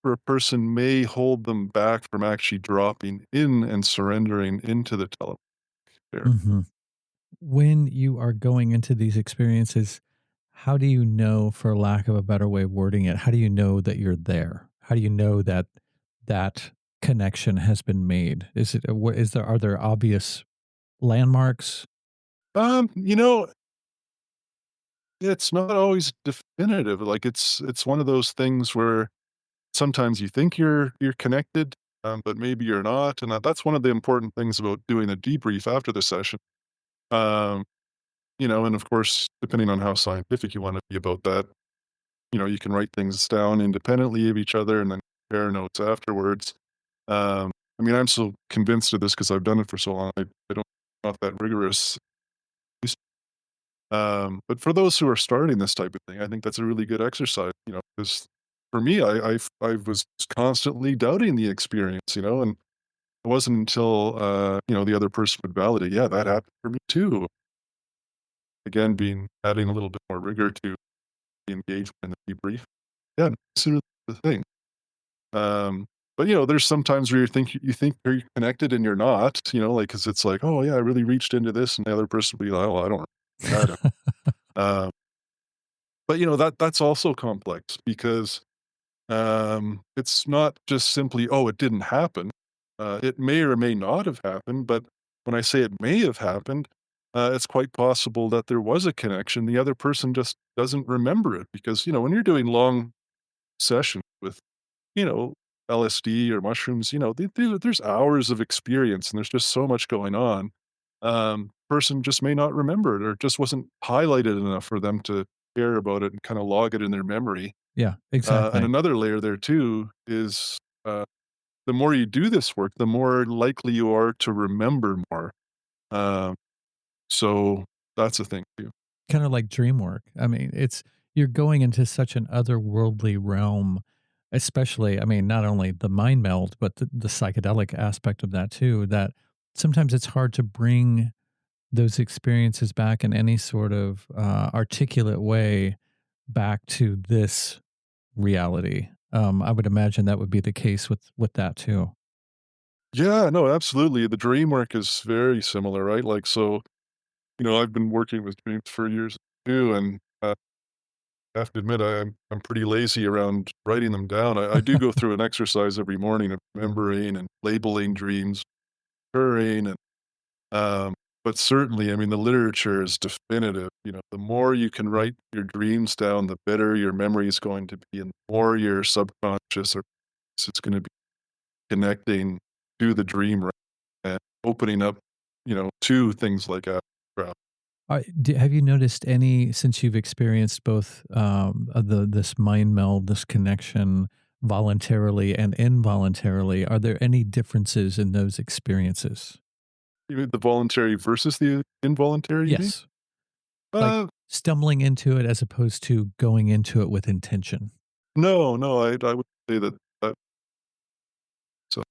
for a person may hold them back from actually dropping in and surrendering into the telepathic sphere. Hmm. When you are going into these experiences, how do you know, for lack of a better way of wording it, how do you know that you're there? How do you know that that connection has been made? Is it, what is there, are there obvious landmarks? You know, it's not always definitive. Like it's one of those things where sometimes you think you're connected, but maybe you're not, and that's one of the important things about doing a debrief after the session. Um, and of course, depending on how scientific you want to be about that, you can write things down independently of each other and then compare notes afterwards. I mean, I'm so convinced of this because I've done it for so long. I don't not that rigorous. But for those who are starting this type of thing, I think that's a really good exercise. Because for me, I was constantly doubting the experience. And it wasn't until the other person would validate, yeah, that happened for me too. Again, being adding a little bit more rigor to the engagement and the debrief. Yeah, consider the thing. Um, but there's sometimes where you think you're connected and you're not. Like because it's like, oh yeah, I really reached into this, and the other person will be like, oh, I don't remember that. Uh, but that's also complex because it's not just simply, oh, it didn't happen. It may or may not have happened, but when I say it may have happened, it's quite possible that there was a connection. The other person just doesn't remember it because when you're doing long sessions with you know, LSD or mushrooms, there's hours of experience and there's just so much going on. Person just may not remember it or it just wasn't highlighted enough for them to care about it and kind of log it in their memory. Yeah, And exactly. another layer there too is the more you do this work, the more likely you are to remember more. Um, so that's a thing too. Kind of like Dreamwork. I mean, it's you're going into such an otherworldly realm, especially, I mean, not only the mind meld, but the psychedelic aspect of that too, that sometimes it's hard to bring those experiences back in any sort of articulate way back to this reality. I would imagine that would be the case with that too. Yeah, no, absolutely. The dream work is very similar, right? Like, so, I've been working with dreams for years too, and I have to admit I'm pretty lazy around writing them down. I do go through an exercise every morning of remembering and labeling dreams, occurring, and um, but certainly, I mean, the literature is definitive. The more you can write your dreams down, the better your memory is going to be, and the more your subconscious or it's going to be connecting to the dream and opening up, to things like astral. Have you noticed any, since you've experienced both the this mind meld, this connection voluntarily and involuntarily? Are there any differences in those experiences? You mean the voluntary versus the involuntary? You mean? Yes, like Uh, stumbling into it as opposed to going into it with intention. no, no, I would say that so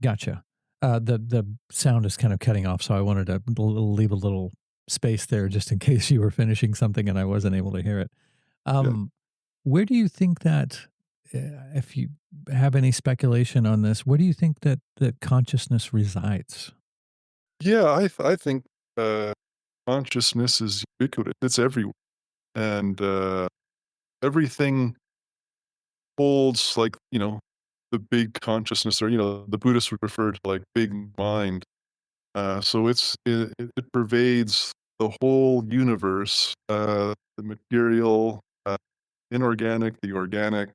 Gotcha. The sound is kind of cutting off, so I wanted to leave a little space there just in case you were finishing something and I wasn't able to hear it. yeah. Um, where do you think that, if you have any speculation on this, where do you think that consciousness resides? Yeah, I think, consciousness is ubiquitous, it's everywhere, and, everything holds, like, the big consciousness or, the Buddhists would refer to, like, big mind, so it pervades the whole universe, the material, inorganic, the organic,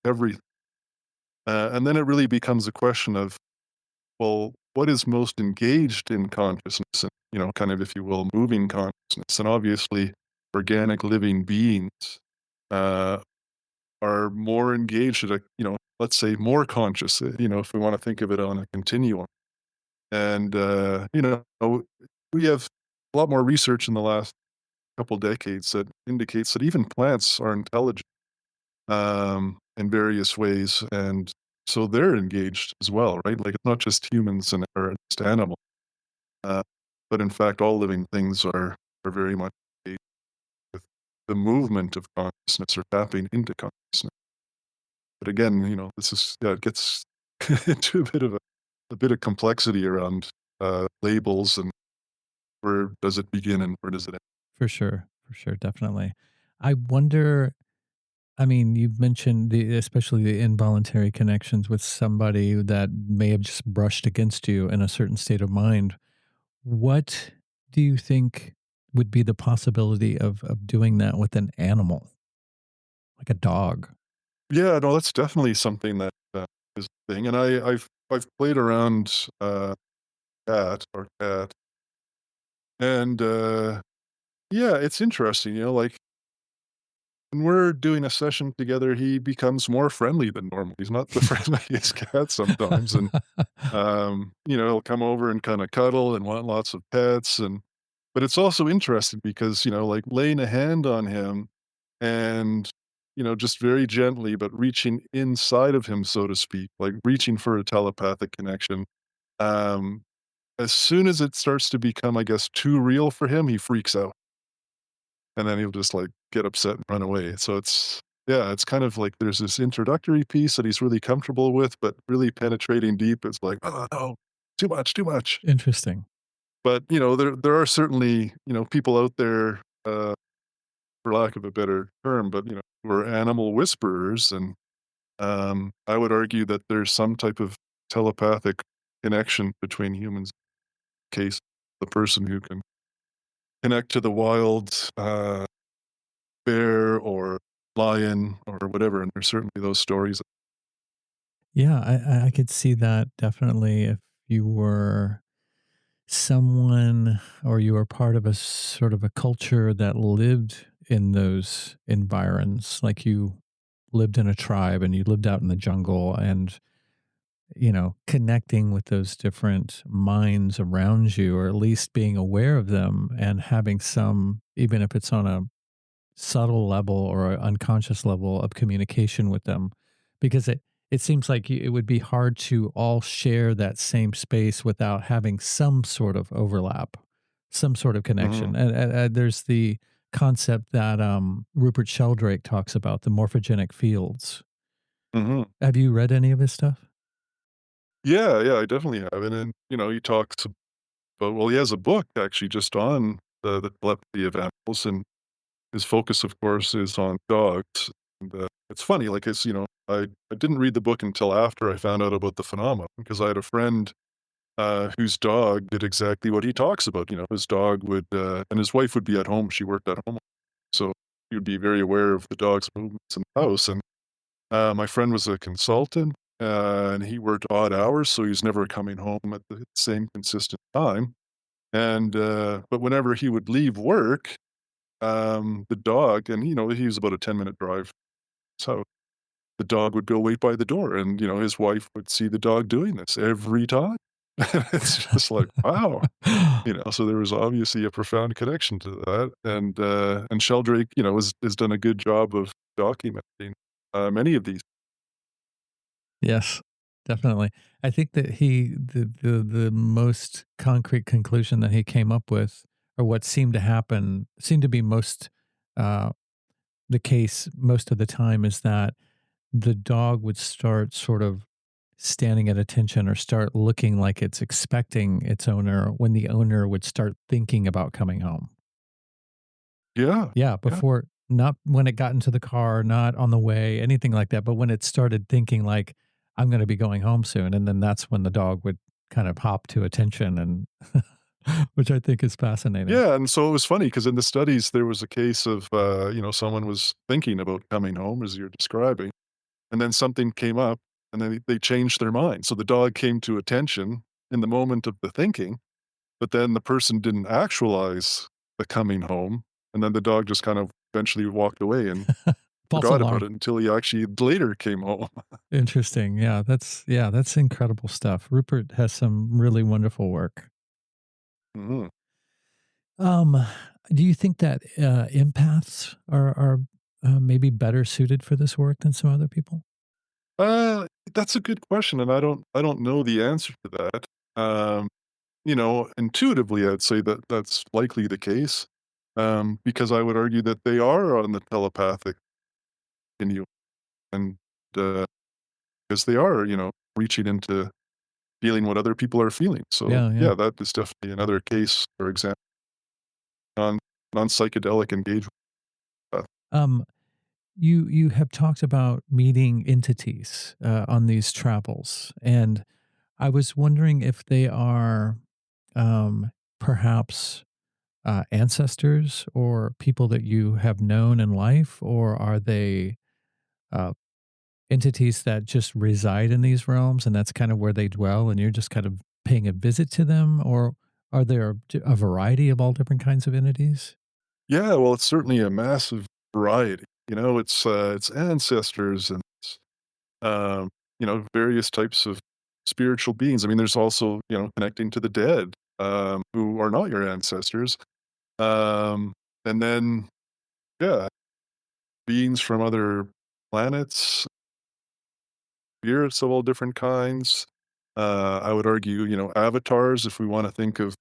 everything, and then it really becomes a question of, well, what is most engaged in consciousness and, kind of, if you will, moving consciousness? And obviously, organic living beings uh, are more engaged at let's say more conscious, if we want to think of it on a continuum. And, we have a lot more research in the last couple decades that indicates that even plants are intelligent in various ways. And so they're engaged as well, right? Like it's not just humans or just animals. Uh, but in fact, all living things are very much engaged with the movement of consciousness or tapping into consciousness. But again, this is it gets into a bit of complexity around labels and where does it begin and where does it end. For sure, definitely. I wonder, I mean, you've mentioned especially the involuntary connections with somebody that may have just brushed against you in a certain state of mind. What do you think would be the possibility of doing that with an animal, like a dog? Yeah, no, that's definitely something that is a thing. And I've played around cat, and yeah, it's interesting. Like when we're doing a session together, he becomes more friendly than normal. He's not the friendliest cat sometimes, and he'll come over and kind of cuddle and want lots of pets, and but it's also interesting because like laying a hand on him and just very gently, but reaching inside of him, so to speak, like reaching for a telepathic connection. Um, as soon as it starts to become, I guess, too real for him, he freaks out and then he'll just like get upset and run away. So yeah, it's kind of like there's this introductory piece that he's really comfortable with, but really penetrating deep. It's like, oh no, too much, too much. Interesting. But there are certainly people out there, for lack of a better term, but who are animal whisperers, and I would argue that there's some type of telepathic connection between humans. Case the person who can connect to the wild bear or lion or whatever, and there's certainly those stories. Yeah, I could see that definitely if you were someone or you were part of a sort of a culture that lived in those environs, like you lived in a tribe and you lived out in the jungle and connecting with those different minds around you, or at least being aware of them and having some, even if it's on a subtle level or an unconscious level of communication with them, because it seems like it would be hard to all share that same space without having some sort of overlap, some sort of Mhm, connection. And there's the concept that Rupert Sheldrake talks about, the morphogenic fields. mhm. Have you read any of his stuff? Yeah, yeah, I definitely have, and then, he talks about well, he has a book actually just on the telepathy of animals, and his focus, of course, is on dogs, and, it's funny, like, I didn't read the book until after I found out about the phenomenon because I had a friend, whose dog did exactly what he talks about. His dog would, and his wife would be at home, she worked at home, so he would be very aware of the dog's movements in the house, and, my friend was a consultant, and he worked odd hours, so he was never coming home at the same consistent time, and, but whenever he would leave work, the dog and, he was about a 10-minute drive, so the dog would go wait by the door, and, his wife would see the dog doing this every time. It's just like, wow. So there was obviously a profound connection to that, and Sheldrake, has done a good job of documenting, many of these. Yes, definitely. I think that the most concrete conclusion that he came up with, or what seemed to happen, seemed to be most uh, the case most of the time, is that the dog would start sort of standing at attention or start looking like it's expecting its owner when the owner would start thinking about coming home. Yeah, Yeah, yeah. before, not when it got into the car, not on the way, anything like that, but when it started thinking like, "I'm gonna be going home soon," and then that's when the dog would kind of hop to attention and which I think is fascinating. Yeah, and so it was funny because in the studies, there was a case of, someone was thinking about coming home as you're describing, and then something came up, and then they changed their mind. So the dog came to attention in the moment of the thinking, but then the person didn't actualize the coming home, and then the dog just kind of eventually walked away and False forgot about alarm. it until he actually later came home. Interesting. Yeah, that's incredible stuff. Rupert has some really wonderful work. Mhm. Um, do you think that empaths are maybe better suited for this work than some other people? That's a good question, and I don't know the answer to that. Intuitively, I'd say that that's likely the case. because I would argue that they are on the telepathic continuum, and uh, because they are, reaching into feeling what other people are feeling. So Yeah, yeah. yeah, that is definitely another case, for example, non psychedelic engagement. Uh, Um, you have talked about meeting entities on these travels, and I was wondering if they are perhaps ancestors or people that you have known in life, or are they uh, entities that just reside in these realms and that's kind of where they dwell and you're just kind of paying a visit to them? Or are there a variety of all different kinds of entities? yeah, well, it's certainly a massive variety. It's ancestors and it's, various types of spiritual beings. I mean, there's also, connecting to the dead, who are not your ancestors. Um, and then, yeah, beings from other planets, spirits of all different kinds. I would argue, avatars, if we want to think of,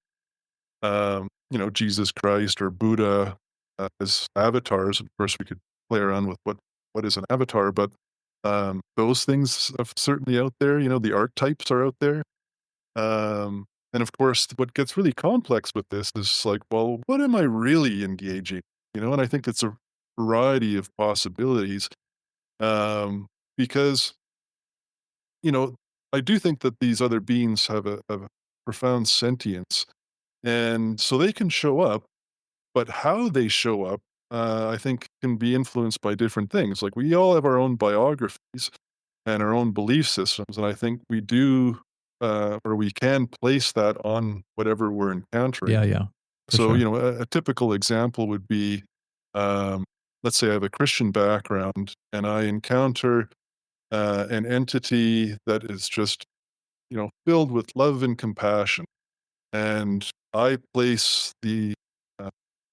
Jesus Christ or Buddha as avatars. Of course, we could play around with what is an avatar, but those things are certainly out there. The archetypes are out there. And of course, what gets really complex with this is like, well, what am I really engaging? And I think it's a variety of possibilities, because you know I do think that these other beings have a profound sentience, and so they can show up, but how they show up, I think, can be influenced by different things. Like, we all have our own biographies and our own belief systems, and I think we do, or we can place that on whatever we're encountering. Yeah, yeah, for So, sure. a typical example would be, um, let's say I have a Christian background and I encounter an entity that is just, filled with love and compassion, and I place the uh,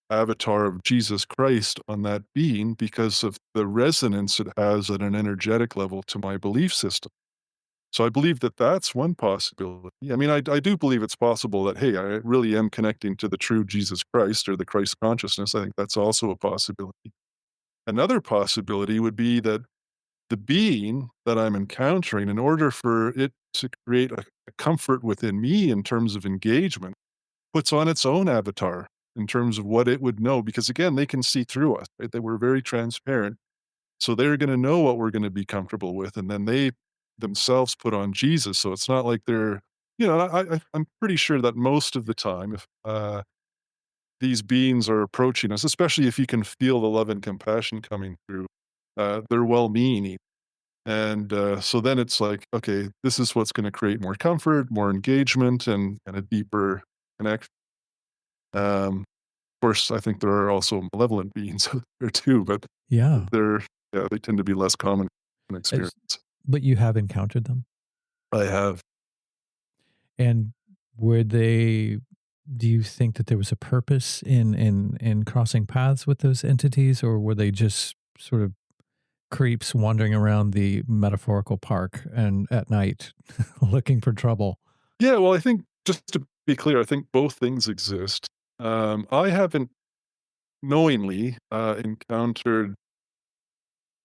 avatar of Jesus Christ on that being because of the resonance it has at an energetic level to my belief system. So I believe that that's one possibility. I mean, I do believe it's possible that, hey, I really am connecting to the true Jesus Christ or the Christ consciousness. I think that's also a possibility. Another possibility would be that the being that I'm encountering, in order for it to create a comfort within me in terms of engagement, puts on its own avatar in terms of what it would know. Because again, they can see through us, right? They were very transparent. So they're going to know what we're going to be comfortable with. And then they themselves put on Jesus. So it's not like they're, I'm pretty sure that most of the time, if these beings are approaching us, especially if you can feel the love and compassion coming through, they're well meaning. And so then it's like, okay, this is what's going to create more comfort, more engagement, and a deeper connection. Of course, I think there are also malevolent beings out there too, but Yeah. they're yeah, they tend to be less common in experience. As, but you have encountered them. I have. And were they do you think that there was a purpose in crossing paths with those entities, or were they just sort of creeps wandering around the metaphorical park and at night looking for trouble? Yeah, well, I think, just to be clear, I think both things exist. I haven't knowingly encountered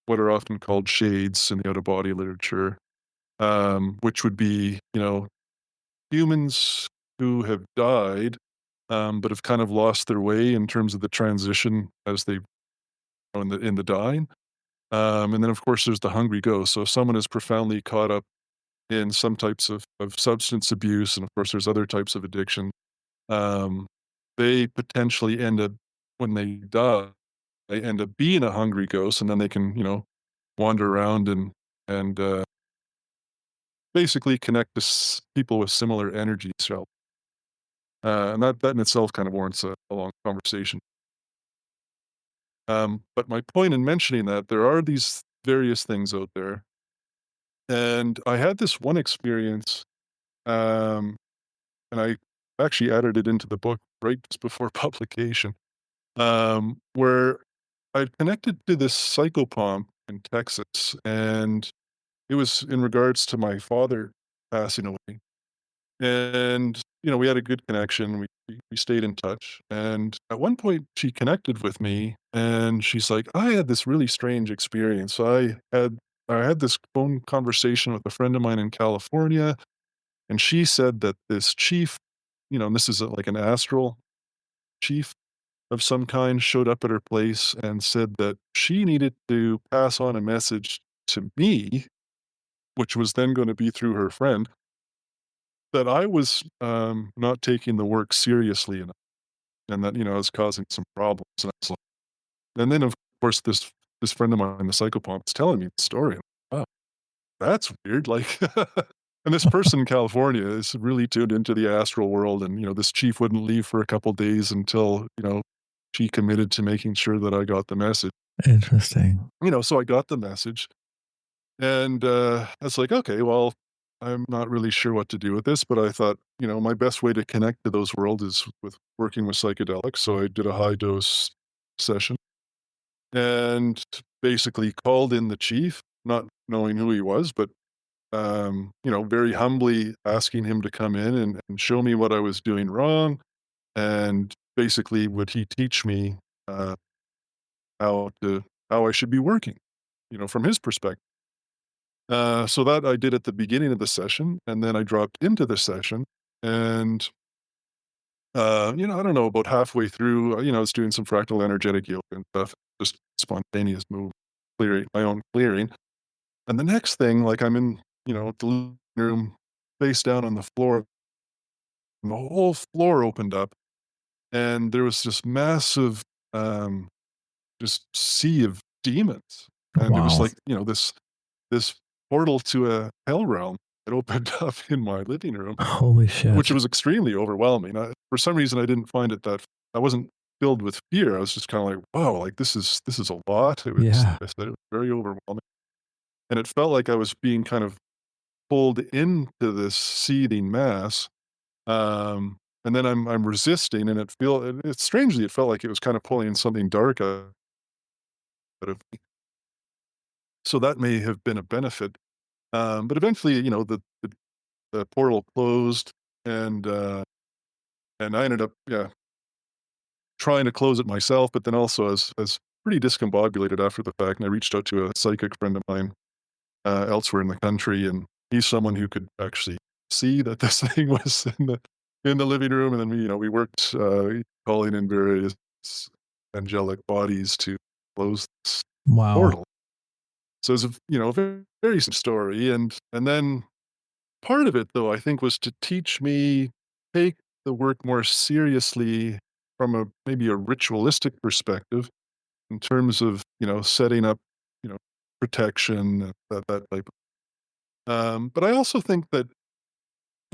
what are often called shades in the out of body literature, which would be, humans who have died, but have kind of lost their way in terms of the transition as they in the dying. And then, of course, there's the hungry ghost. So if someone is profoundly caught up in some types of substance abuse, and of course, there's other types of addiction, um, they potentially end up, when they die, they end up being a hungry ghost, and then they can, wander around and basically connect to people with similar energy. So, and that in itself kind of warrants a long conversation. But my point in mentioning that, there are these various things out there, and I had this one experience, um, and I actually added it into the book right just before publication, where I connected to this psychopomp in Texas, and it was in regards to my father passing away. And we had a good connection. we stayed in touch, and at one point, she connected with me, and she's like, "I had this really strange experience. I had this phone conversation with a friend of mine in California, and she said that this chief, and this is, like, an astral chief of some kind, showed up at her place and said that she needed to pass on a message to me, which was then gonna be through her friend, that I was, not taking the work seriously enough, and that, I was causing some problems, and I was like, and then, of course, this friend of mine, the psychopomp, is telling me the story. Wow, that's weird, like, and this person in California is really tuned into the astral world, and, this chief wouldn't leave for a couple days until, she committed to making sure that I got the message. Interesting. So I got the message, and, I was like, "Okay, well, I'm not really sure what to do with this," but I thought, my best way to connect to those worlds is with working with psychedelics, so I did a high dose session and basically called in the chief, not knowing who he was, but, very humbly asking him to come in and show me what I was doing wrong, and basically, would he teach me, uh, how I should be working, from his perspective. So that I did at the beginning of the session, and then I dropped into the session, and, I don't know, about halfway through, I was doing some fractal energetic yoga and stuff, just spontaneous move, clearing my own clearing. And the next thing, like, I'm in, the living room, face down on the floor, and the whole floor opened up, and there was this massive, um, just sea of demons. And it was Wow. like, this portal to a hell realm that opened up in my living room, Holy which shit. was extremely overwhelming. For some reason, I didn't find it that I wasn't filled with fear. I was just kinda like, "Wow, like, this is a lot." It was Yeah. I said it was very overwhelming, and it felt like I was being kind of pulled into this seething mass, and then I'm resisting, and it's strangely, it felt like it was kinda pulling something dark out of me. So that may have been a benefit, but eventually, the portal closed, and, uh, and I ended up, yeah, trying to close it myself, but then also as pretty discombobulated after the fact, and I reached out to a psychic friend of mine, elsewhere in the country, and he's someone who could actually see that this thing was in the living room, and then we worked, calling in various angelic bodies to close this Wow. portal. So it's a, very, very story, and then part of it, though, I think, was to teach me take the work more seriously from maybe a ritualistic perspective in terms of, setting up, you know, protection, that type but I also think that,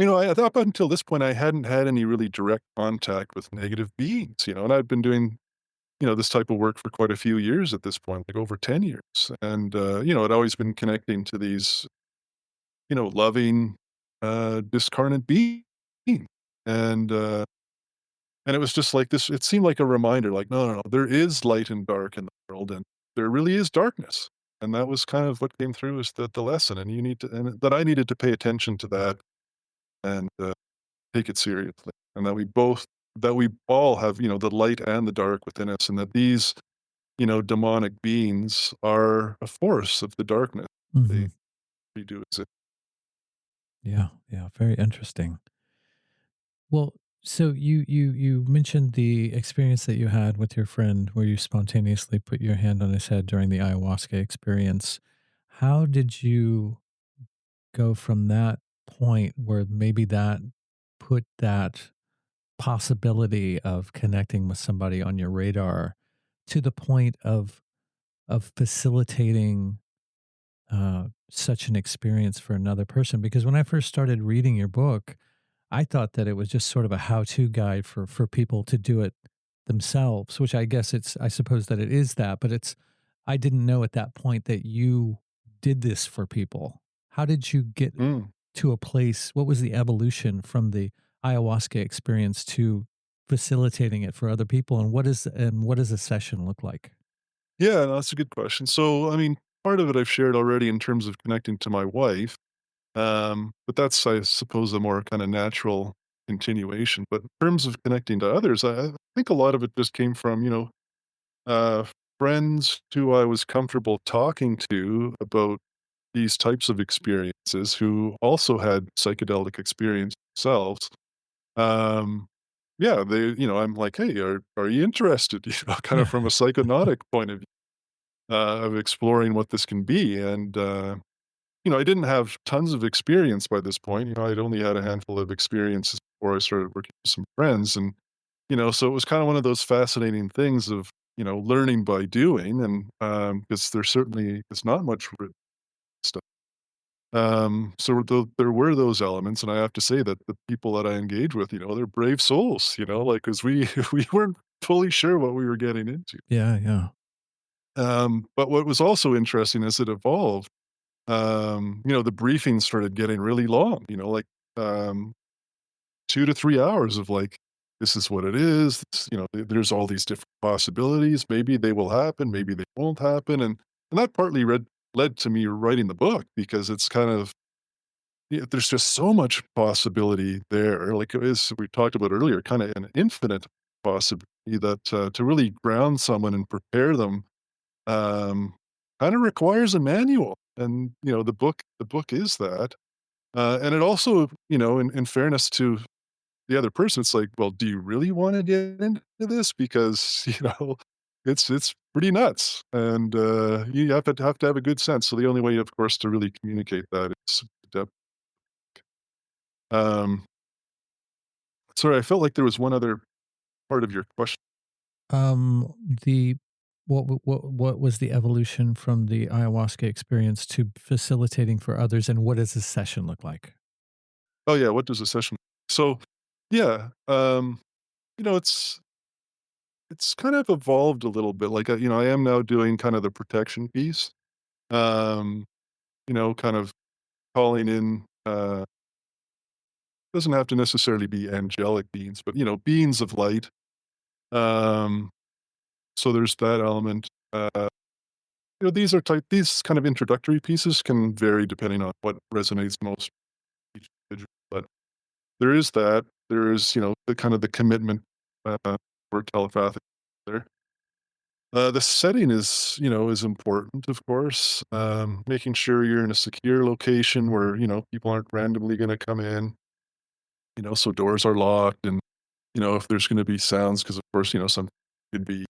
up until this point, I hadn't had any really direct contact with negative beings, and I've been doing, this type of work for quite a few years at this point, like over 10 years. And, I'd always been connecting to these, loving, discarnate beings. And, uh, and it was just like this, it seemed like a reminder, like, no, no, no, there is light and dark in the world, and there really is darkness. And that was kind of what came through is the lesson. And and that I needed to pay attention to that and, take it seriously. And that we all have, the light and the dark within us, and that these, demonic beings are a force of the darkness. Hmm. They, they do exist. Yeah. Yeah. Very interesting. Well, so you mentioned the experience that you had with your friend where you spontaneously put your hand on his head during the ayahuasca experience. How did you go from that point where maybe that put that possibility of connecting with somebody on your radar to the point of facilitating such an experience for another person? Because when I first started reading your book, I thought that it was just sort of a how-to guide for people to do it themselves, which I guess I suppose that it is that, but I didn't know at that point that you did this for people. How did you get Mm. to a place? What was the evolution from the ayahuasca experience to facilitating it for other people? And what does a session look like? Yeah, no, that's a good question. So, I mean, part of it I've shared already in terms of connecting to my wife, but that's, I suppose, a more kind of natural. continuation. But in terms of connecting to others, I think a lot of it just came from, uh, friends who I was comfortable talking to about these types of experiences who also had psychedelic experience themselves. Um, yeah, I'm like, "Hey, are you interested?" Kind of from a psychonautic point of exploring what this can be, and, I didn't have tons of experience by this point. I'd only had a handful of experiences before I started working with some friends, and, so it was kinda one of those fascinating things of, learning by doing, and, 'cause there certainly is not much written stuff. So there were those elements, and I have to say that the people that I engage with, they're brave souls, like, 'cause we we weren't fully sure what we were getting into. Yeah, yeah. But what was also interesting as it evolved, the briefings started getting really long, like, um, 2 to 3 hours of, like, "This is what it is, there's all these different possibilities, maybe they will happen, maybe they won't happen," and that partly led to me writing the book because it's kind of there's just so much possibility there, like, as we talked about earlier, kinda an infinite possibility that, to really ground someone and prepare them, um, kinda requires a manual, and, the book is that. And it also, in fairness to the other person, it's like, "Well, do you really wanna get into this?" Because, it's pretty nuts, and, you have to have a good sense, so the only way, of course, to really communicate that is depth. Um, Sorry, I felt like there was one other part of your question. Um, the what was the evolution from the ayahuasca experience to facilitating for others, and what does a session look like? Oh, yeah, what does a session so, yeah, you know, it's it's kind of evolved a little bit, like, I am now doing kind of the protection piece, um, kind of calling in, doesn't have to necessarily be angelic beings, but, beings of light, um, so there's that element, these kind of introductory pieces can vary depending on what resonates most with each individual, but there is that. There is, the kind of the commitment, for telepathic there. The setting is important, of course. Making sure you're in a secure location where, people aren't randomly gonna come in, so doors are locked and, if there's gonna be sounds, because of course, some could be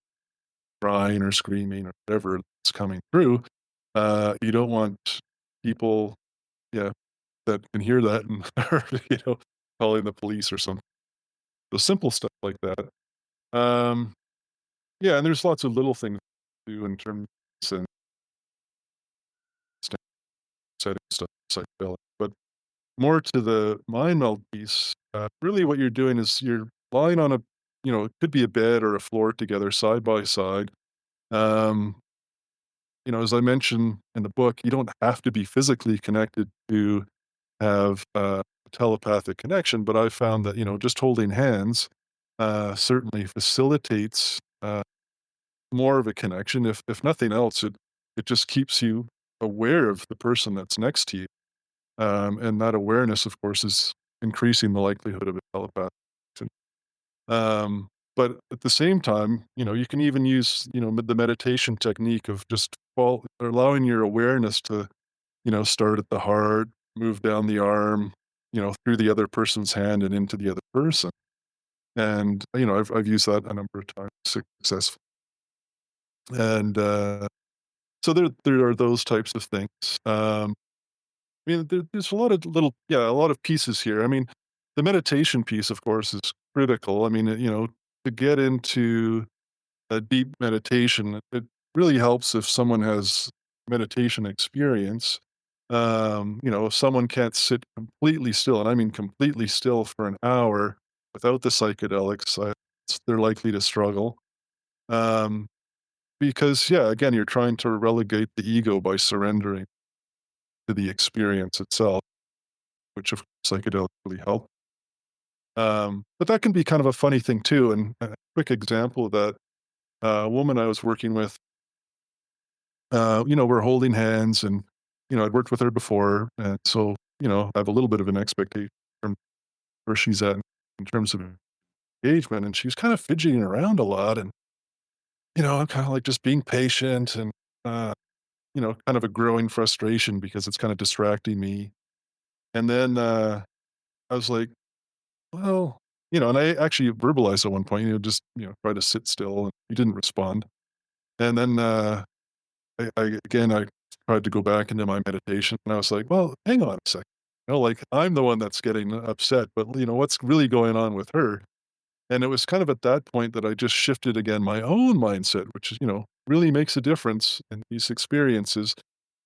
crying or screaming or whatever that's coming through. You don't want people, yeah, that can hear that and are, calling the police or something. So simple stuff like that. Um, yeah, and there's lots of little things to do in terms and setting stuff psychedelic. But more to the mind meld piece, really what you're doing is you're lying on it could be a bed or a floor together side by side. Um, as I mentioned in the book, you don't have to be physically connected to have a telepathic connection, but I found that, just holding hands certainly facilitates more of a connection. If nothing else, it just keeps you aware of the person that's next to you. And that awareness, of course, is increasing the likelihood of a telepathic connection. But at the same time, you can even use, the meditation technique of just allowing your awareness to, start at the heart, move down the arm, through the other person's hand and into the other person. And, I've used that a number of times successfully. And so there are those types of things. There's a lot of a lot of pieces here. I mean, the meditation piece, of course, is critical. I mean, to get into a deep meditation, it really helps if someone has meditation experience. If someone can't sit completely still, and I mean completely still for an hour without the psychedelics, they're likely to struggle. Um, because, yeah, again, you're trying to relegate the ego by surrendering to the experience itself, which of course psychedelics really help. But that can be kind of a funny thing too. And a quick example of that, a woman I was working with, we're holding hands and, I'd worked with her before. And so, I have a little bit of an expectation from where she's at. in terms of engagement, and she was kind of fidgeting around a lot, and, I'm kinda, like, just being patient and, uh, kind of a growing frustration because it's kinda distracting me, and then, I was like, "Well," and I actually verbalized at one point, just, try to sit still, and he didn't respond, and then, I tried to go back into my meditation, and I was like, "Well, hang on a second, like, I'm the one that's getting upset, but, what's really going on with her?" And it was kind of at that point that I just shifted again my own mindset, which is, really makes a difference in these experiences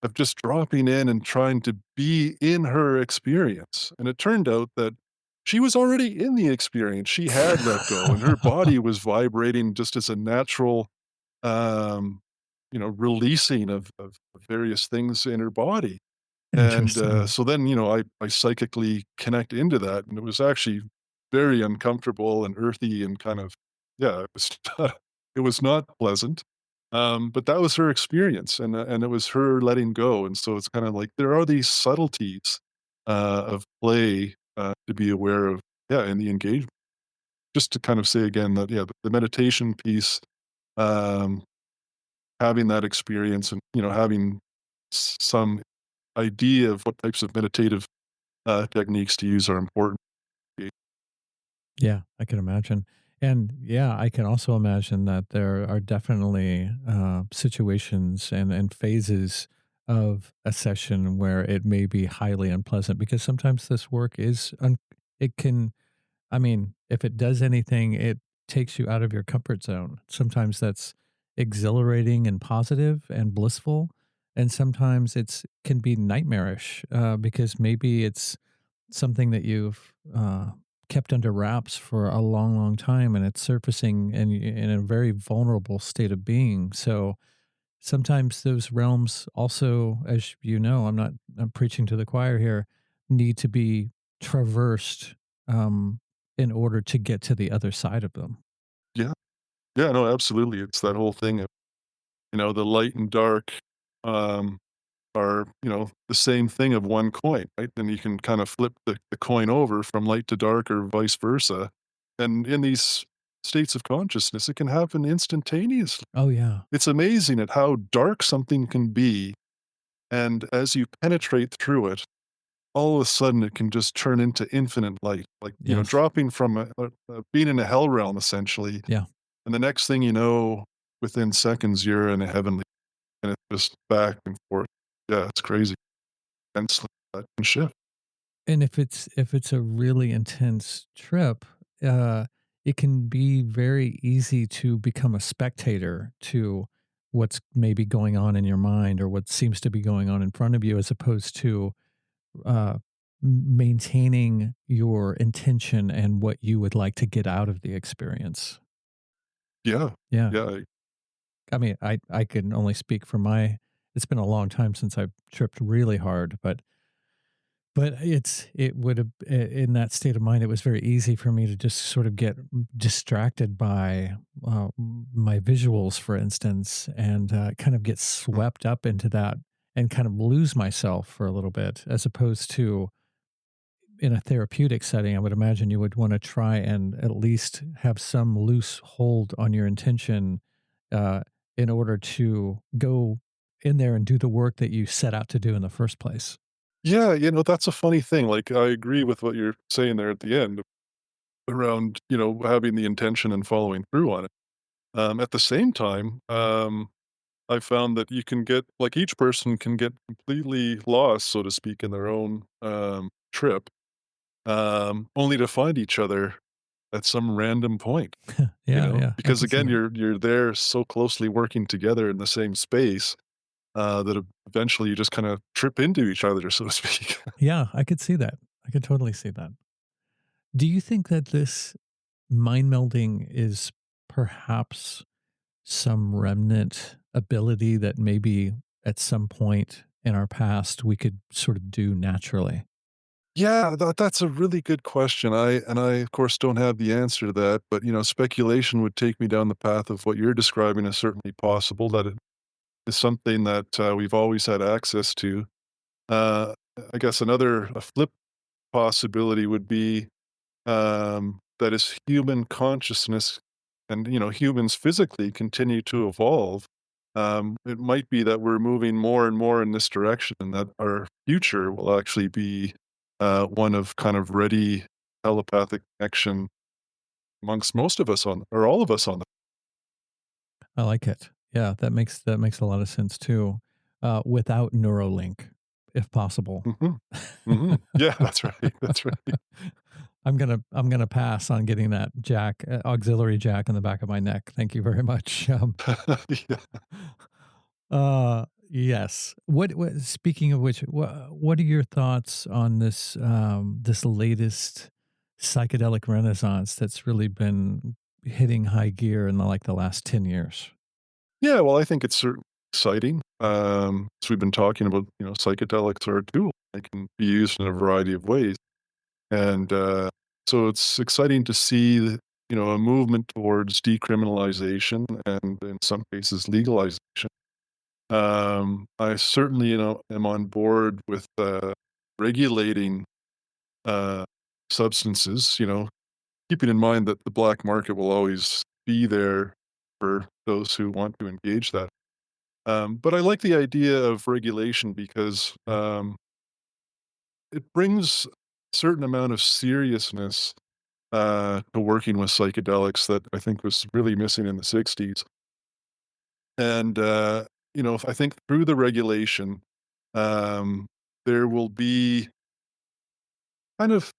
of just dropping in and trying to be in her experience. And it turned out that she was already in the experience. She had let go and her body was vibrating just as a natural, um, releasing of various things in her body. And, Interesting. so then, I psychically connect into that, and it was actually very uncomfortable and earthy and kind of yeah, it was it was not pleasant, but that was her experience, and it was her letting go, and so it's kinda like there are these subtleties, of play, to be aware of, yeah, in the engagement. Just to kind of say again that, yeah, the meditation piece, um, having that experience and, having some idea of what types of meditative, techniques to use are important. Yeah, I can imagine. And yeah, I can also imagine that there are definitely situations and phases of a session where it may be highly unpleasant because sometimes this work it can, I mean, if it does anything, it takes you out of your comfort zone. Sometimes that's exhilarating and positive and blissful. And sometimes it's can be nightmarish because maybe it's something that you've kept under wraps for a long, long time, and it's surfacing in a very vulnerable state of being. So sometimes those realms also, as you know, I'm preaching to the choir here, need to be traversed in order to get to the other side of them. Yeah. Yeah, no, absolutely. It's that whole thing of, the light and dark, um, are, the same thing of one coin, right? And you can kind of flip the coin over from light to dark or vice versa. And in these states of consciousness, it can happen instantaneously. Oh yeah. It's amazing at how dark something can be. And as you penetrate through it, all of a sudden it can just turn into infinite light, like, Yes. dropping from being in a hell realm essentially. Yeah. And the next thing you know, within seconds, you're in a heavenly, and it's just back and forth. Yeah, it's crazy. And that can shift. And if it's a really intense trip, uh, it can be very easy to become a spectator to what's maybe going on in your mind or what seems to be going on in front of you, as opposed to maintaining your intention and what you would like to get out of the experience. Yeah. Yeah, Yeah. I mean, I can only speak for my. It's been a long time since I've tripped really hard, but it would have in that state of mind, it was very easy for me to just sort of get distracted by, my visuals, for instance, and, kind of get Mm. swept up into that and kind of lose myself for a little bit, as opposed to in a therapeutic setting, I would imagine you would wanna try and at least have some loose hold on your intention, uh, in order to go in there and do the work that you set out to do in the first place. Yeah, that's a funny thing. Like, I agree with what you're saying there at the end around, having the intention and following through on it. At the same time, I found that you can get like each person can get completely lost, so to speak, in their own trip, only to find each other at some random point. Yeah, yeah, I Because can see again, that. you're there so closely working together in the same space that eventually you just kind of trip into each other, so to speak. Yeah, I could see that. I could totally see that. Do you think that this mind melding is perhaps some remnant ability that maybe at some point in our past we could sort of do naturally? Yeah, that's a really good question. I of course don't have the answer to that, but speculation would take me down the path of what you're describing is certainly possible. That it is something that we've always had access to. Uh, I guess a flip possibility would be that as human consciousness and, humans physically continue to evolve, it might be that we're moving more and more in this direction, and that our future will actually be one of kind of ready telepathic connection amongst most of us on, or all of us on the. I like it. Yeah, that makes a lot of sense too. Without Neuralink, if possible. Hmm. Hmm. Yeah, that's right. That's right. I'm gonna pass on getting that jack, auxiliary jack in the back of my neck. Thank you very much. Yeah. Yes. What speaking of which, what are your thoughts on this latest psychedelic renaissance that's really been hitting high gear in the last 10 years? Yeah, well, I think it's certainly exciting. So we've been talking about, psychedelics are a tool. They can be used in a variety of ways. And so it's exciting to see, a movement towards decriminalization and in some cases legalization. I certainly, am on board with regulating uh, substances, keeping in mind that the black market will always be there for those who want to engage that. But I like the idea of regulation because it brings a certain amount of seriousness to working with psychedelics that I think was really missing in the 60s. And, I think through the regulation, um, there will be kind of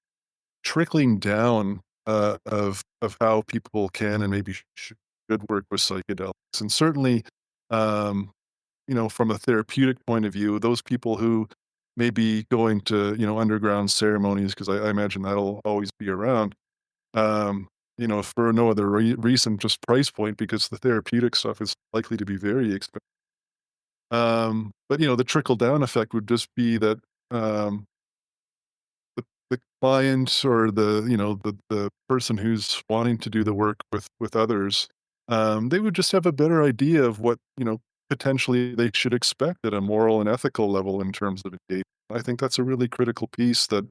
trickling down of how people can and maybe should work with psychedelics. And certainly, um, from a therapeutic point of view, those people who may be going to, underground ceremonies, because I imagine that'll always be around, um, for no other reason, just price point, because the therapeutic stuff is likely to be very expensive. But, the trickle down effect would just be that um, the client or the person who's wanting to do the work with others, they would just have a better idea of what, potentially they should expect at a moral and ethical level in terms of engagement. I think that's a really critical piece that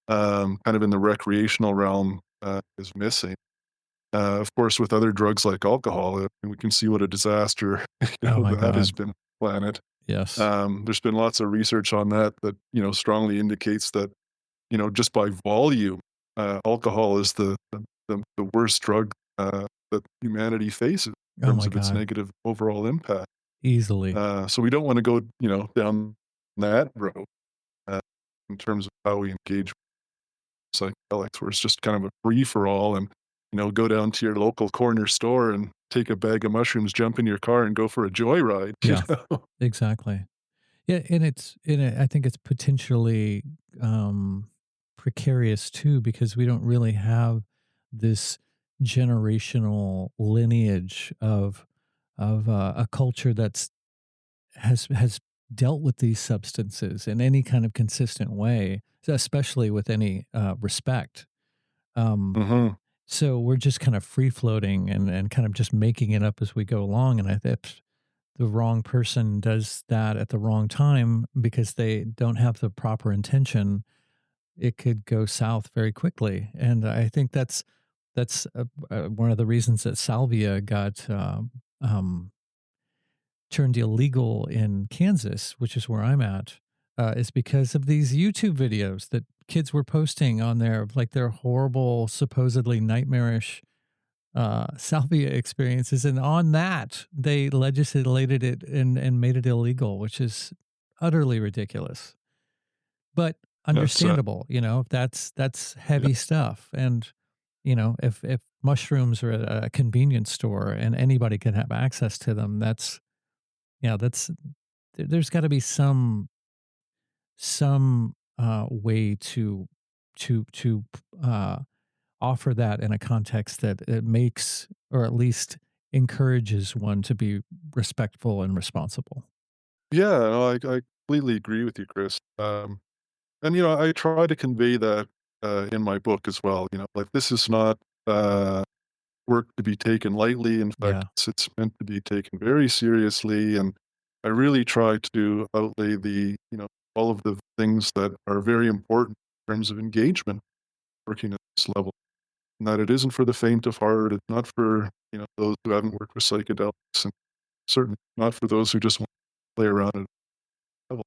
kind of in the recreational realm is missing. Of course, with other drugs like alcohol, we can see what a disaster Oh my that has god. been on the planet. Yes. There's been lots of research on that strongly indicates that just by volume, alcohol is the worst drug that humanity faces in Oh terms my of its god. negative overall impact. Easily. So we don't want to go, down that road uh, in terms of how we engage with psychedelics, where it's just kind of a free for all, and go down to your local corner store and take a bag of mushrooms, jump in your car, and go for a joyride. Yeah, exactly. Yeah, I think it's potentially um, precarious too because we don't really have this generational lineage of a culture has dealt with these substances in any kind of consistent way, especially with any respect. Um, Hmm. so we're just kind of free floating and kind of just making it up as we go along, and I think the wrong person does that at the wrong time because they don't have the proper intention, it could go south very quickly. And I think that's one of the reasons that salvia got turned illegal in Kansas, which is where I'm at, is because of these YouTube videos that kids were posting on their horrible, supposedly nightmarish salvia experiences, and on that they legislated it and made it illegal, which is utterly ridiculous, but That's understandable. That's yeah, heavy stuff, and if mushrooms are at a convenience store and anybody can have access to them, that's there's got to be some way to uh offer that in a context that it makes or at least encourages one to be respectful and responsible. yeah. No, I completely agree with you, Chris. And I try to convey that in my book as well. Like this is not work to be taken lightly. In fact, Yeah. it's meant to be taken very seriously. And I really try to outlay all of the things that are very important in terms of engagement. working at this level, and that it isn't for the faint of heart. It's not for, those who haven't worked with psychedelics, and certainly not for those who just want to play around at a level.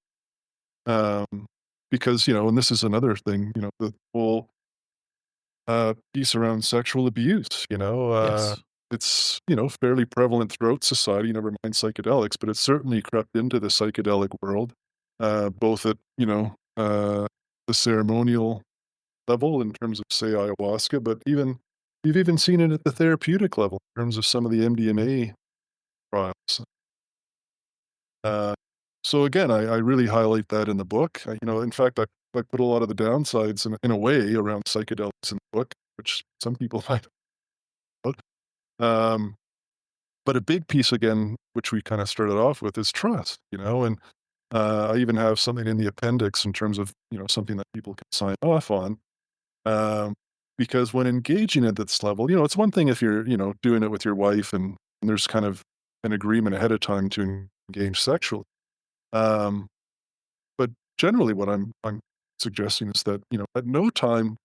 Um, because, and this is another thing, the whole piece around sexual abuse, Yes. it's, fairly prevalent throughout society, never mind psychedelics, but it's certainly crept into the psychedelic world, both at, the ceremonial level in terms of, say, ayahuasca, but you've even seen it at the therapeutic level in terms of some of the MDMA trials. Uh, so again, I really highlight that in the book. In fact, I put a lot of the downsides in a way around psychedelics in the book, which some people find out. Um, but a big piece again, which we kind of started off with, is trust. And I even have something in the appendix in terms of something that people can sign off on. Um, because when engaging at this level, it's one thing if you're doing it with your wife and there's kind of an agreement ahead of time to engage sexually. Um, But generally what I'm suggesting is that, at no time,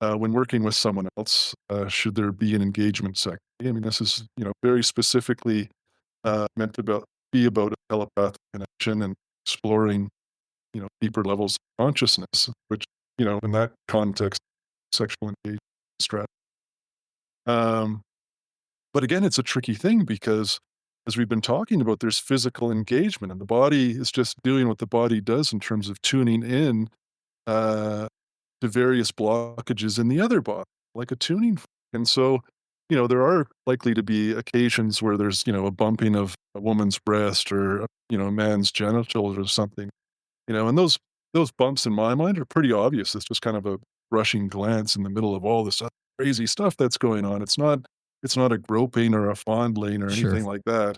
when working with someone else, should there be an engagement sex. I mean, this is, very specifically, meant to be about a telepathic connection and exploring, deeper levels of consciousness, which, in that context, sexual engagement strategy. Um, but again, it's a tricky thing because as we've been talking about, there's physical engagement and the body is just doing what the body does in terms of tuning in uh, to various blockages in the other body, like a tuning fork. And so, there are likely to be occasions where there's, a bumping of a woman's breast or, a man's genitals or something, and those bumps in my mind are pretty obvious. It's just kind of a rushing glance in the middle of all this other crazy stuff that's going on. It's not a groping or a fondling or Sure. anything like that.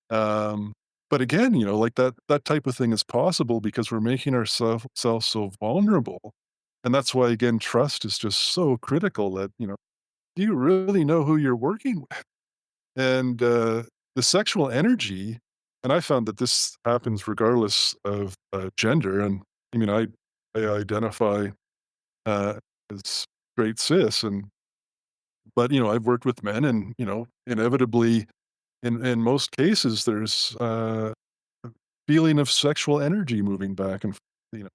Um, but again, like that type of thing is possible because we're making ourselves so vulnerable. And that's why again, trust is just so critical that, do you really know who you're working with? And the sexual energy, and I found that this happens regardless of gender. And I mean, I identify uh, as straight cis, but I've worked with men, and inevitably, in most cases, there's a feeling of sexual energy moving back and forth,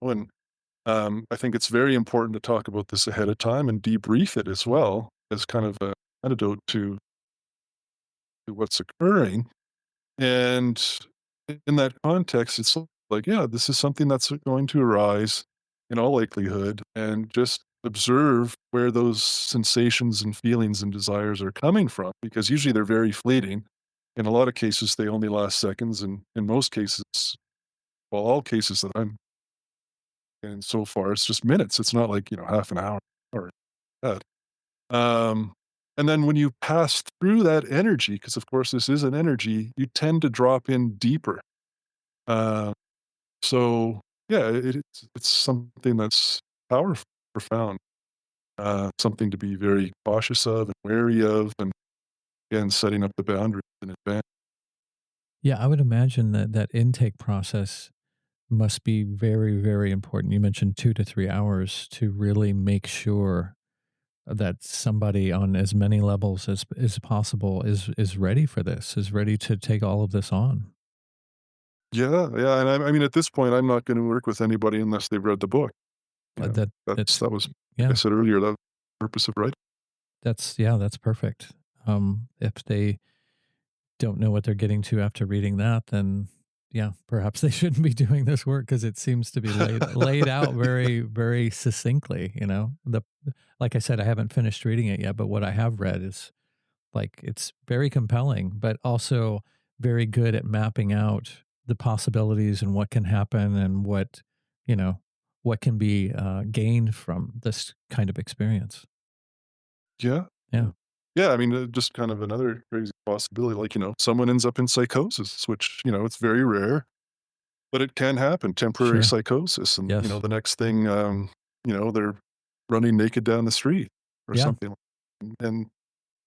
and I think it's very important to talk about this ahead of time and debrief it as well as kind of an antidote to what's occurring. And in that context, it's like, yeah, this is something that's going to arise in all likelihood, and just observe where those sensations and feelings and desires are coming from, because usually they're very fleeting. In a lot of cases, they only last seconds, and in most cases, well, all cases that I'm in so far, it's just minutes. It's not like, half an hour or that. Um, and then when you pass through that energy, because of course this is an energy, you tend to drop in deeper. Uh, so yeah, it's something that's powerful, profound, something to be very cautious of and wary of, and again, setting up the boundaries in advance. Yeah, I would imagine that that intake process must be very, very important. You mentioned 2 to 3 hours to really make sure that somebody on as many levels as possible is ready for this, is ready to take all of this on. Yeah, yeah, and I mean, at this point, I'm not going to work with anybody unless they've read the book. That That's that's that was like I yeah, said earlier, that was the purpose of writing. that's yeah, that's perfect. If they don't know what they're getting to after reading that, then yeah, perhaps they shouldn't be doing this work because it seems to be laid out very, very succinctly. The like I said, I haven't finished reading it yet, but what I have read is like it's very compelling, but also very good at mapping out the possibilities and what can happen and you know what can be gained from this kind of experience. Yeah, yeah. Yeah, Yeah, I mean, just kind of another crazy possibility, like, someone ends up in psychosis, which, it's very rare, but it can happen, temporary sure. psychosis, and, Yes. the next thing, they're running naked down the street or Yeah. something, and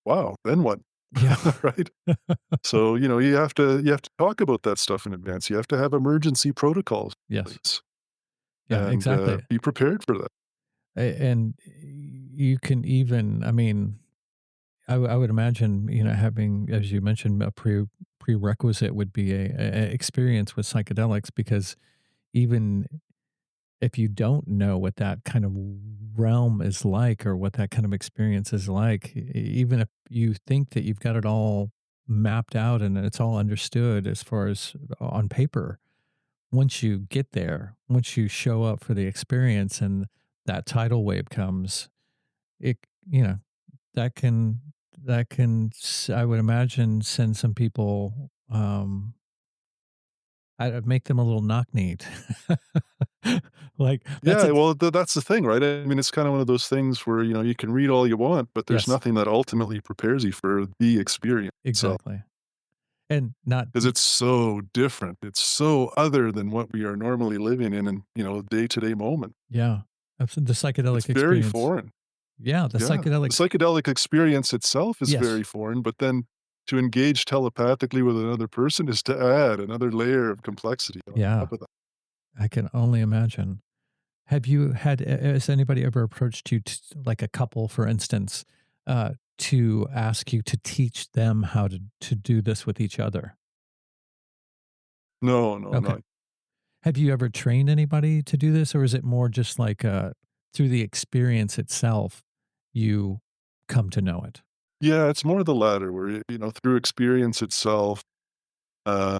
wow, then what? Yeah. Right? So, you have to talk about that stuff in advance. You have to have emergency protocols in Yes. place Yeah. and, Exactly. be prepared for that. And you can even, I mean, I would imagine, you know, having, as you mentioned, a prerequisite would be a experience with psychedelics, because even if you don't know what that kind of realm is like or what that kind of experience is like, even if you think that you've got it all mapped out and it's all understood as far as on paper, once you get there, once you show up for the experience and that tidal wave comes, it, you know, that can I would imagine, send some people, I'd make them a little knock-kneed. Like, that's Yeah, a well, that's the thing, right? I mean, it's kinda one of those things where, you can read all you want, but there's yes, nothing that ultimately prepares you for the experience itself, exactly. And not 'cause it's so different. It's so other than what we are normally living in, day-to-day moment. yeah, the It's psychedelic very experience. foreign. Yeah, the Yeah. The psychedelic psychedelic experience itself is yes, very foreign, but then to engage telepathically with another person is to add another layer of complexity on yeah, top of that. I can only imagine. Have you had has anybody ever approached you t like a couple, for instance, to ask you to teach them how to do this with each other? No, no, Okay. no. Have you ever trained anybody to do this, or is it more just like, through the experience itself, you come to know it? Yeah, it's more the latter where, through experience itself, uh,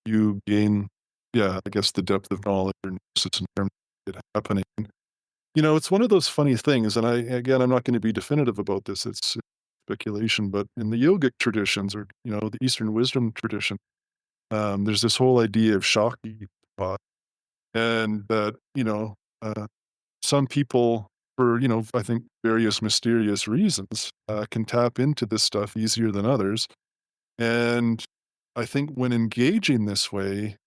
you gain, yeah, I guess the depth of knowledge or gnosis in terms of it happening. It's one of those funny things, and I'm not gonna be definitive about this, it's speculation, but in the yogic traditions or, the Eastern wisdom tradition, there's this whole idea of Shakti, and that, some people, for, I think various mysterious reasons, can tap into this stuff easier than others. And I think when engaging this way,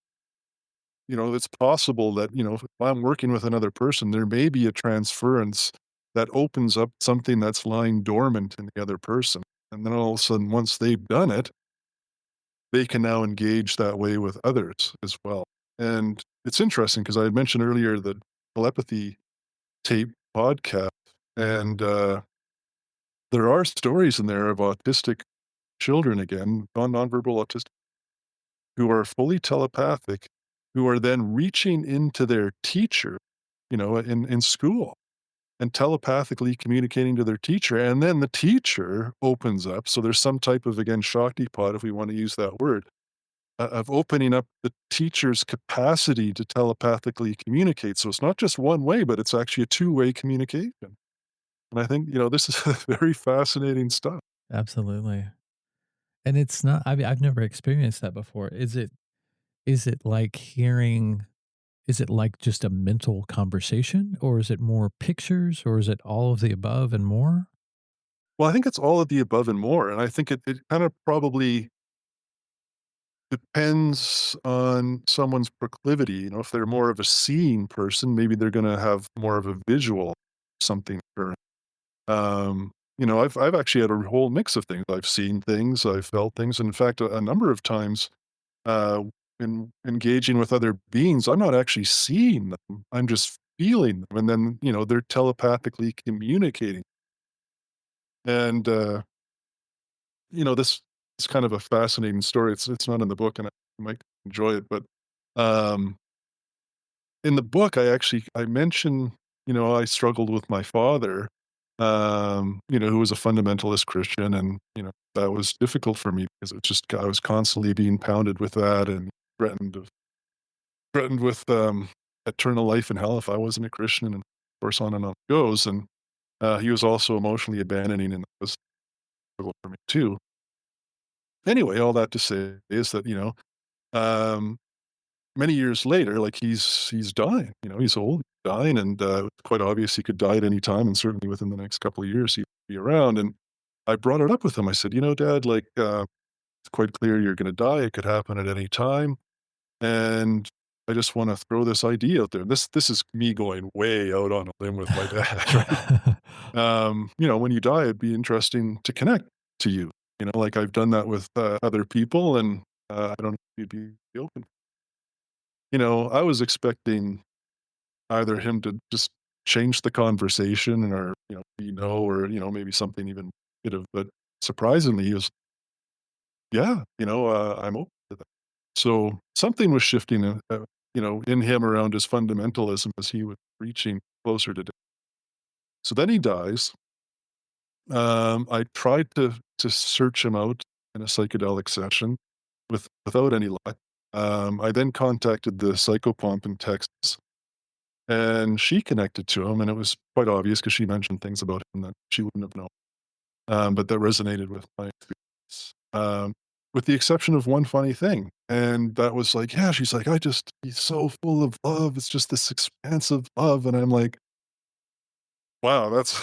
it's possible that, if I'm working with another person, there may be a transference that opens up something that's lying dormant in the other person. And then all of a sudden, once they've done it, they can now engage that way with others as well. And it's interesting because I had mentioned earlier the Telepathy Tape podcast, and there are stories in there of autistic children, again, nonverbal autistic, who are fully telepathic, who are then reaching into their teacher, in school and telepathically communicating to their teacher. And then the teacher opens up. So there's some type of, again, Shakti pod, if we want to use that word, of opening up the teacher's capacity to telepathically communicate. So it's not just one way, but it's actually a two-way communication. And I think, this is very fascinating stuff. Absolutely. And it's not, I mean, I've never experienced that before. Is it like hearing, is it like just a mental conversation, or is it more pictures, or is it all of the above and more? Well, I think it's all of the above and more. And I think it kind of probably depends on someone's proclivity. If they're more of a seeing person, maybe they're going to have more of a visual something. Or, I've actually had a whole mix of things. I've seen things, I've felt things. And in fact, a number of times, uh, in engaging with other beings, I'm not actually seeing them. I'm just feeling them. And then, they're telepathically communicating. And, this is kind of a fascinating story. It's not in the book, and I might enjoy it, but, um, in the book, I mention, I struggled with my father, who was a fundamentalist Christian, and, that was difficult for me because it just I was constantly being pounded with that and threatened of threatened with, eternal life in hell if I wasn't a Christian, and of course, on and on it goes, and, he was also emotionally abandoning, and that was difficult for me too. Anyway, all that to say is that, um, many years later, like, he's dying, he's old, dying, and, it's quite obvious he could die at any time, and certainly within the next couple of years, he'd be around, and I brought it up with him. I said, Dad, like, it's quite clear you're gonna die. It could happen at any time, and I just wanna throw this idea out there." This is me going way out on a limb with my dad, right? "When you die, it'd be interesting to connect to you, like I've done that with, other people, and, I don't know if you'd be open." I was expecting either him to just change the conversation and or, or, maybe something even could have, but surprisingly, he was, yeah, I'm open to that. So something was shifting, in him around his fundamentalism as he was reaching closer to death. So then he dies. I tried to search him out in a psychedelic session without any luck. I then contacted the psychopomp in Texas, and she connected to him, and it was quite obvious because she mentioned things about him that she wouldn't have known, but that resonated with my experience. With the exception of one funny thing, and that was like, yeah, she's like, he's so full of love. It's just this expansive love, and I'm like, wow, that's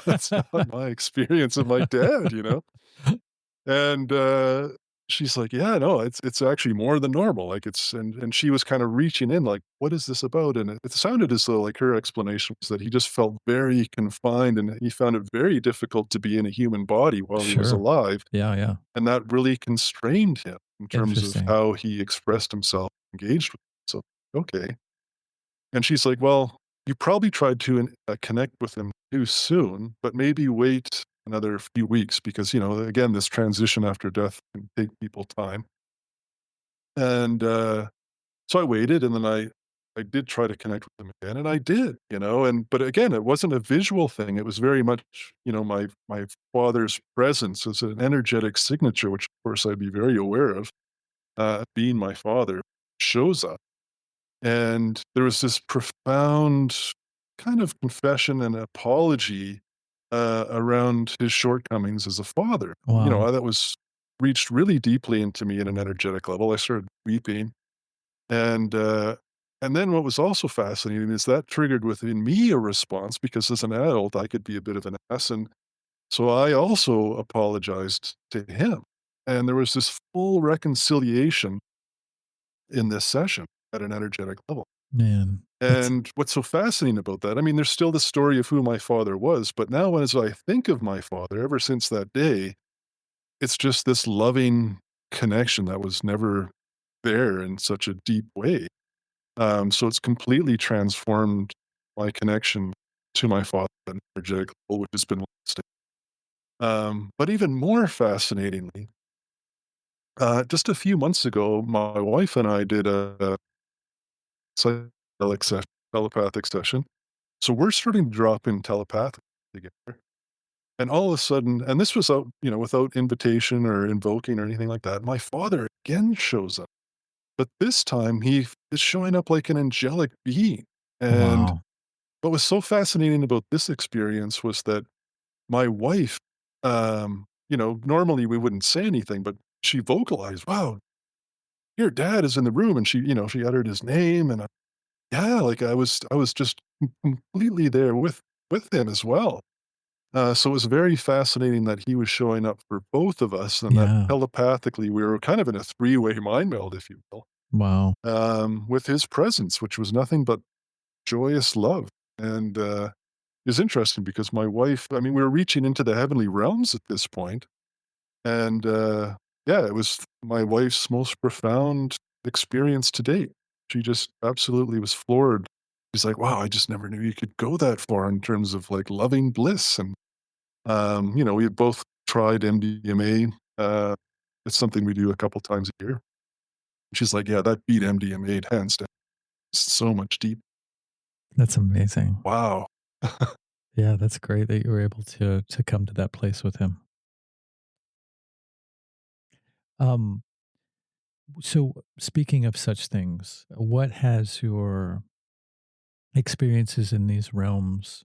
that's not my experience of my dad. And, she's like, "Yeah, no, it's actually more than normal." Like, and she was kinda reaching in like, "What is this about?" And it sounded as though, like, her explanation was that he just felt very confined, and he found it very difficult to be in a human body while he was Sure. alive, Yeah, yeah. and that really constrained him in terms of Interesting. how he expressed himself, engaged with. So, okay. And she's like, "Well, you probably tried to connect with him too soon, but maybe wait another few weeks because, again, this transition after death can take people time." And, so I waited, and then I did try to connect with him again, and I did, but again, it wasn't a visual thing. It was very much, my father's presence as an energetic signature, which, of course, I'd be very aware of, being my father, shows up. And there was this profound kind of confession and apology, around his shortcomings as a father. Wow. That was reached really deeply into me at an energetic level. I started weeping. And, uh, and then what was also fascinating is that triggered within me a response because as an adult, I could be a bit of an ass. And so I also apologized to him. And there was this full reconciliation in this session at an energetic level. Man, that's And what's so fascinating about that, I mean, there's still the story of who my father was, but now as I think of my father, ever since that day, it's just this loving connection that was never there in such a deep way. So it's completely transformed my connection to my father at an energetic level, which has been lasting. But even more fascinatingly, just a few months ago, my wife and I did a psychedelic session, telepathic session. So we're starting to drop in telepathy together. And all of a sudden, and this was out, without invitation or invoking or anything like that, my father again shows up. But this time he is showing up like an angelic being. And wow. what was so fascinating about this experience was that my wife, normally we wouldn't say anything, but she vocalized, "Wow, your dad is in the room." And she uttered his name. And yeah, like I was just completely there with him as well. So it was very fascinating that he was showing up for both of us and that Yeah. telepathically we were kind of in a three-way mind meld, if you will, Wow. with his presence, which was nothing but joyous love. And it's interesting because my wife, I mean, we were reaching into the heavenly realms at this point. And yeah, it was my wife's most profound experience to date. She just absolutely was floored. She's like, wow, I just never knew you could go that far in terms of like loving bliss. And we had both tried MDMA. It's something we do a couple times a year. She's like, "Yeah, that beat MDMA hands down. It's so much deep." That's amazing. Wow. Yeah, that's great that you were able to come to that place with him. Um, so speaking of such things, what has your experiences in these realms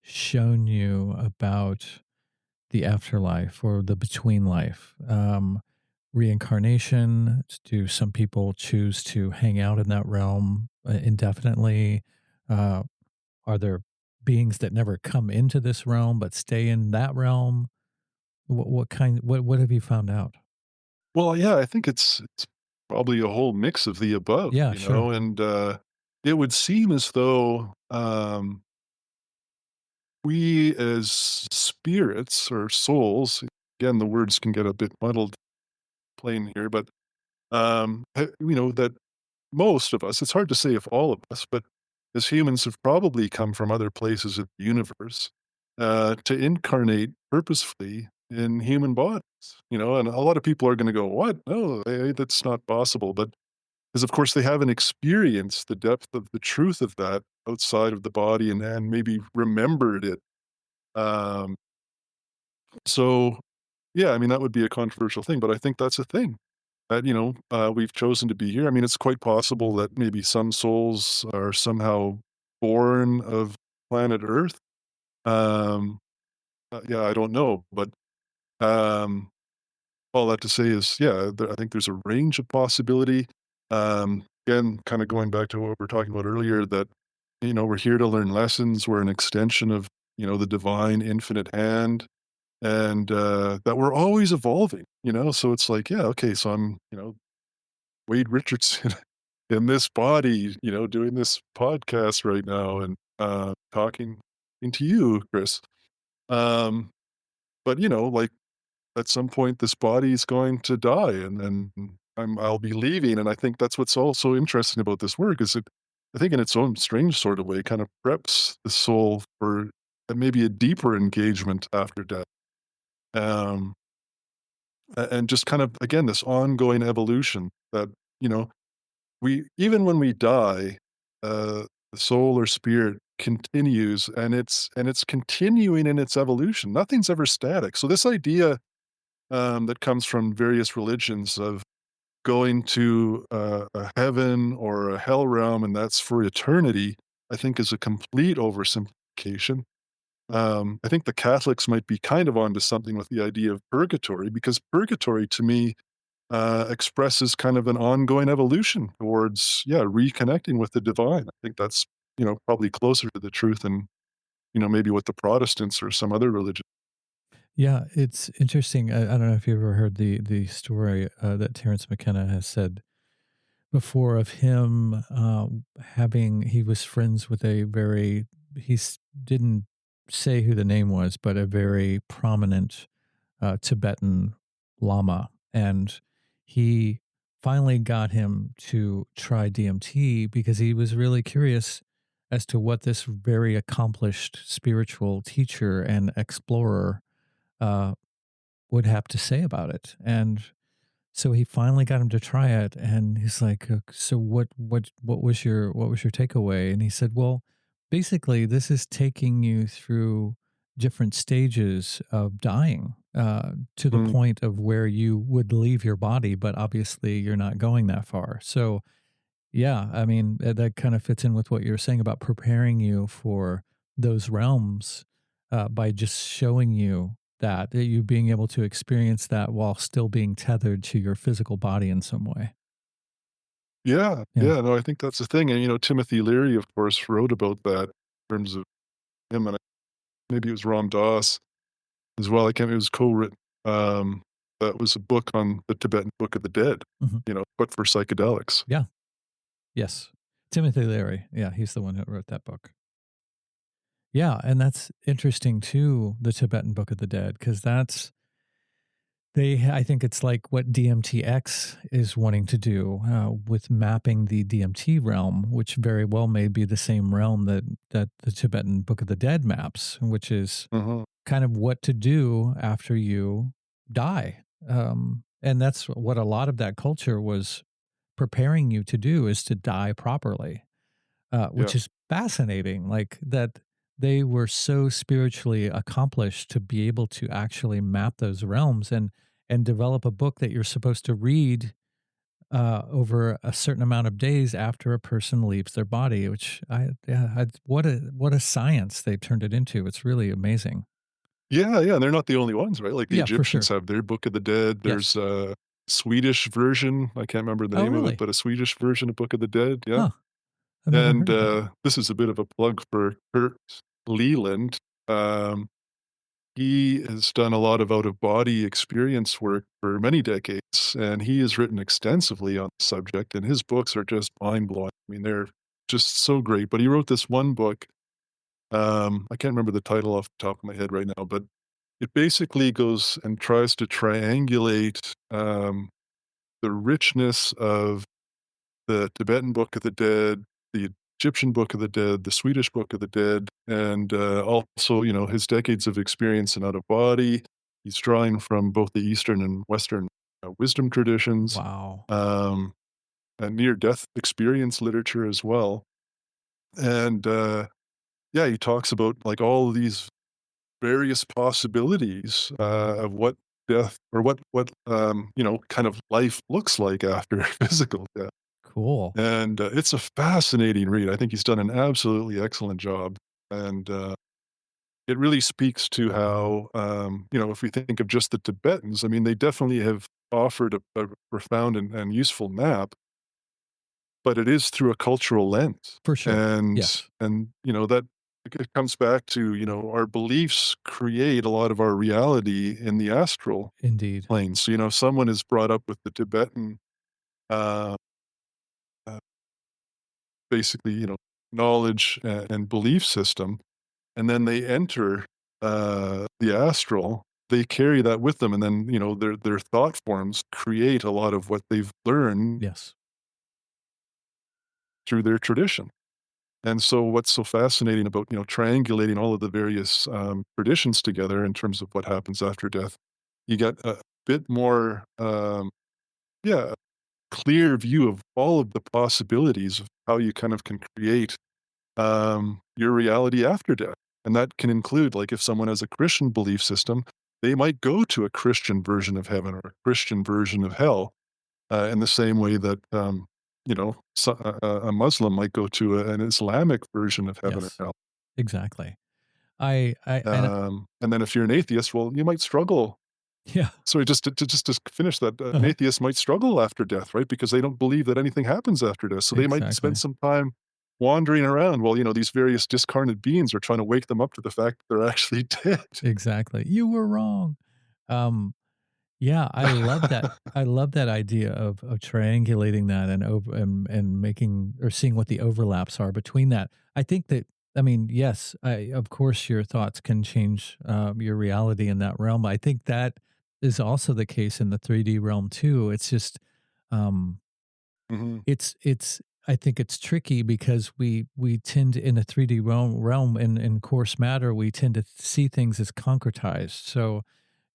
shown you about the afterlife or the between life? Reincarnation? Do some people choose to hang out in that realm indefinitely? Uh, are there beings that never come into this realm but stay in that realm? What kind? What have you found out? Well, yeah, I think it's probably a whole mix of the above, Yeah, sure. and it would seem as though we as spirits or souls, again, the words can get a bit muddled playing here, but that most of us, it's hard to say if all of us, but as humans have probably come from other places of the universe to incarnate purposefully in human bodies. And a lot of people are going to go, "What? No, that's not possible." But because of course they haven't experienced the depth of the truth of that outside of the body and maybe remembered it. Um, so yeah, I mean that would be a controversial thing, but I think that's a thing that we've chosen to be here. I mean, it's quite possible that maybe some souls are somehow born of planet Earth. Um, yeah, I don't know, but um, all that to say is, yeah, I think there's a range of possibility. Again, kind of going back to what we were talking about earlier, that we're here to learn lessons. We're an extension of the divine infinite hand, and that we're always evolving. So it's like, yeah, okay, so I'm Wade Richardson in this body, doing this podcast right now and talking to you, Chris. Um, but like at some point, this body is going to die, and then I'll be leaving. And I think that's what's also interesting about this work is I think, in its own strange sort of way, kind of preps the soul for maybe a deeper engagement after death. Um, and just kind of again this ongoing evolution that you know we even when we die, the soul or spirit continues, and it's continuing in its evolution. Nothing's ever static. So this idea that comes from various religions of going to a heaven or a hell realm, and that's for eternity, I think is a complete oversimplification. I think the Catholics might be kind of onto something with the idea of purgatory, because purgatory to me expresses kind of an ongoing evolution towards, yeah, reconnecting with the divine. I think that's, probably closer to the truth than, maybe what the Protestants or some other religion. Yeah, it's interesting. I don't know if you ever heard the story that Terrence McKenna has said before of him having he was friends with a very didn't say who the name was, but a very prominent Tibetan Lama, and he finally got him to try DMT because he was really curious as to what this very accomplished spiritual teacher and explorer uh, would have to say about it. And so he finally got him to try it, and he's like, "So what was your takeaway?" And he said, "Well, basically, this is taking you through different stages of dying to the Mm, point of where you would leave your body, but obviously you're not going that far." So yeah, I mean, that kind of fits in with what you're saying about preparing you for those realms by just showing you that you being able to experience that while still being tethered to your physical body in some way. yeah, Yeah. yeah, no, I think that's the thing. And Timothy Leary, of course, wrote about that in terms of him, and maybe it was Ram Dass as well. I can't. It was co-written. Um, that was a book on the Tibetan Book of the Dead. Mhm. But for psychedelics. Yeah. Yes. Timothy Leary. Yeah. He's the one who wrote that book. Yeah. And that's interesting too, the Tibetan Book of the Dead, because I think it's like what DMTX is wanting to do with mapping the DMT realm, which very well may be the same realm that the Tibetan Book of the Dead maps, which is Mhm. kind of what to do after you die. And that's what a lot of that culture was preparing you to do, is to die properly, Yeah. which is fascinating. Like that they were so spiritually accomplished to be able to actually map those realms and develop a book that you're supposed to read over a certain amount of days after a person leaves their body. Which what a science they turned it into. It's really amazing. Yeah, yeah, and they're not the only ones, right? Like, the Yeah, for Egyptians sure. have their Book of the Dead. There's Yes. a Swedish version, I can't remember the Oh, name of it, really? but a Swedish version of Book of the Dead, yeah. Huh. I've never And, heard of that. this is a bit of a plug for Kurt Leland. Um, he has done a lot of out-of-body experience work for many decades, and he has written extensively on the subject, and his books are just mind-blowing. I mean, they're just so great, but he wrote this one book, I can't remember the title off the top of my head right now, but it basically goes and tries to triangulate, the richness of the Tibetan Book of the Dead, the Egyptian Book of the Dead, the Swedish Book of the Dead, and also, his decades of experience in out of body. He's drawing from both the Eastern and Western wisdom traditions, Wow. um, and near death experience literature as well. And yeah, he talks about like all of these various possibilities of what death or what kind of life looks like after physical death. Cool. And it's a fascinating read. I think he's done an absolutely excellent job. And it really speaks to how, if we think of just the Tibetans, I mean, they definitely have offered a profound and useful map, but it is through a cultural lens. For sure. And, Yes, and, that it comes back to, our beliefs create a lot of our reality in the astral indeed. plane. So, someone is brought up with the Tibetan, uh, uh, basically, knowledge and belief system, and then they enter the astral. They carry that with them, and then their thought forms create a lot of what they've learned Yes. through their tradition. And so, what's so fascinating about triangulating all of the various traditions together in terms of what happens after death, you get a bit more, yeah, clear view of all of the possibilities of how you kind of can create your reality after death. And that can include, like, if someone has a Christian belief system, they might go to a Christian version of heaven or a Christian version of hell, in the same way that, a Muslim might go to an Islamic version of heaven or Yes. hell. Exactly. And And then if you're an atheist, well, you might struggle. yeah, Sorry, just to finish that, an uh atheist might struggle after death, right? Because they don't believe that anything happens after death. So they might spend exactly. some time wandering around while, these various discarnate beings are trying to wake them up to the fact that they're actually dead. Exactly. You were wrong. Um, yeah, I love that. I love that idea of triangulating that and over and making or seeing what the overlaps are between that. I think that I mean, yes, of course your thoughts can change your reality in that realm. I think that is also the case in the 3D realm too. It's just um Mhm. it's I think it's tricky because we tend in a 3D realm in coarse matter, we tend to see things as concretized. So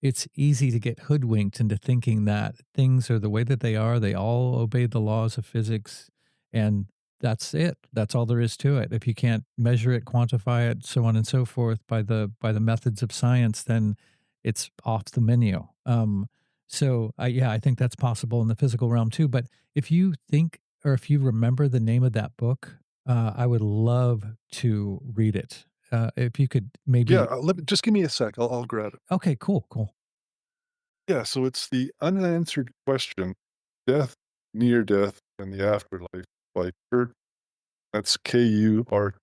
it's easy to get hoodwinked into thinking that things are the way that they are. They all obey the laws of physics, and that's it. That's all there is to it. If you can't measure it, quantify it, so on and so forth by the methods of science, then it's off the menu. Yeah, I think that's possible in the physical realm too. But if you think or if you remember the name of that book, I would love to read it. If you could Yeah, maybe. just give me a sec. I'll grab it. Okay, cool, cool. Yeah, so it's The Unanswered Question: Death, Near Death, and the Afterlife by Kurt, that's Kur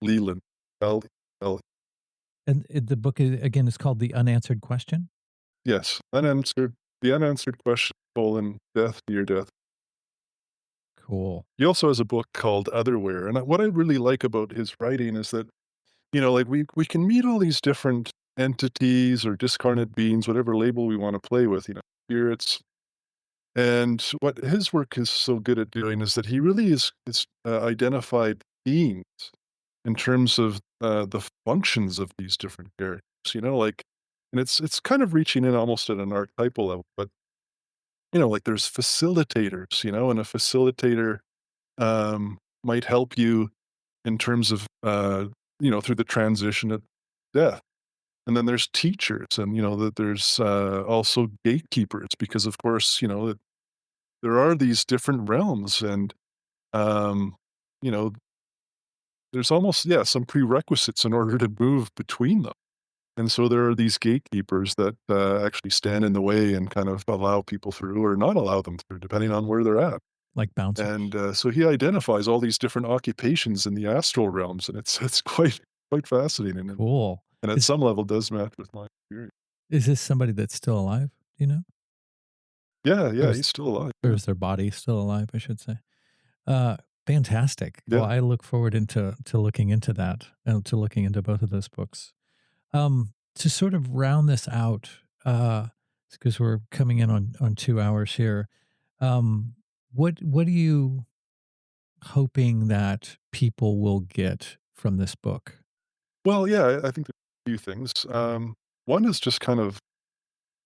Leland, L. And the book again is called The Unanswered Question? Yes, The Unanswered Question: Death, Near Death. Cool. He also has a book called Otherwhere, and what I really like about his writing is that, like, we can meet all these different entities or discarnate beings, whatever label we wanna play with, spirits, and what his work is so good at doing is that he really is identified themes in terms of, the functions of these different characters, like, and it's kind of reaching in almost at an archetypal level, but, like, there's facilitators, and a facilitator, might help you in terms of, through the transition of death. And then there's teachers, and, that there's, also gatekeepers because, of course, there are these different realms, and, um, you know, there's almost, yeah, some prerequisites in order to move between them. And so there are these gatekeepers that, actually stand in the way and kind of allow people through or not allow them through, depending on where they're at. Like And, bouncers. so he identifies all these different occupations in the astral realms, and it's quite fascinating, Cool. and at some level does match with my experience. Is this somebody that's still alive? Do you know? Yeah, Or yeah, is he's still alive, or yeah. is their body still alive, I should say? Uh, Fantastic. Well, Yeah. I look forward into to looking into that, to looking into both of those books. To sort of round this out, because we're coming in on 2 hours here, um, what do you hoping that people will get from this book? Well, yeah, I think there's a few things. One is just kind of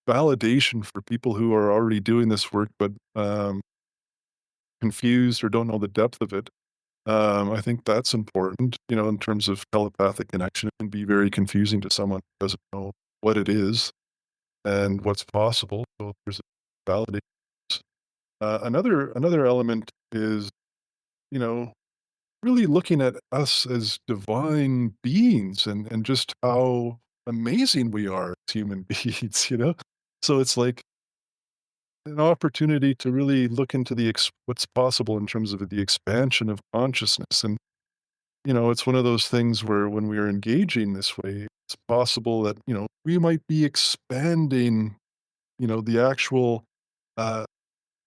validation for people who are already doing this work, but confused or don't know the depth of it. I think that's important, in terms of telepathic connection. It can be very confusing to someone who doesn't know what it is and what's possible. So there's a validation. Another element is, you know, really looking at us as divine beings and just how amazing we are as human beings. So it's like an opportunity to really look into what's possible in terms of the expansion of consciousness. And it's one of those things where when we are engaging this way, it's possible that we might be expanding the actual uh,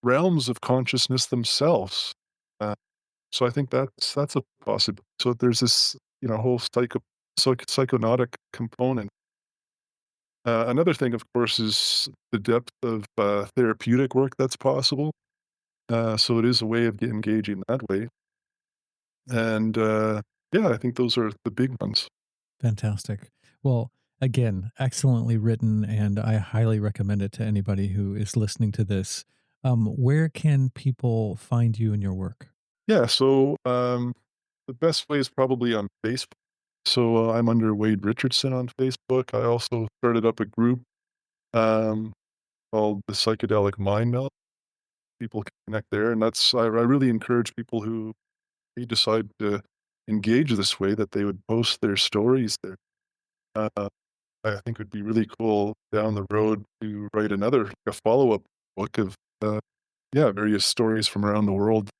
realms of consciousness themselves. Uh, so I think that's a possibility. So there's this whole psychonautic component. Another thing, of course, is the depth of therapeutic work that's possible. So it is a way of engaging that way. And yeah, I think those are the big ones. Fantastic. Well, again, excellently written, and I highly recommend it to anybody who is listening to this. Where can people find you and your work? Yeah, so the best way is probably on Facebook. So I'm under Wade Richardson on Facebook. I also started up a group um, called the Psychedelic Mindmeld. People can connect there, and I really encourage people who may decide to engage this way that they would post their stories there. Uh, I think it would be really cool down the road to write a follow up book of various stories from around the world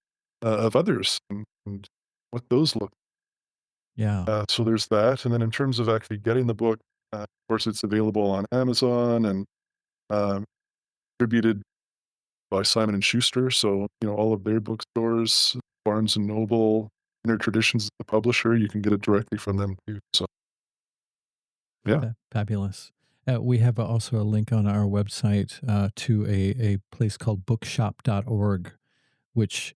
of others and what those look. Yeah. So there's that, and then in terms of actually getting the book, of course, it's available on Amazon and um, distributed by Simon and Schuster. So all of their bookstores, Barnes and Noble, Inner Traditions, is the publisher. You can get it directly from them too. So yeah, Fabulous. We have also a link on our website to a place called bookshop.org, which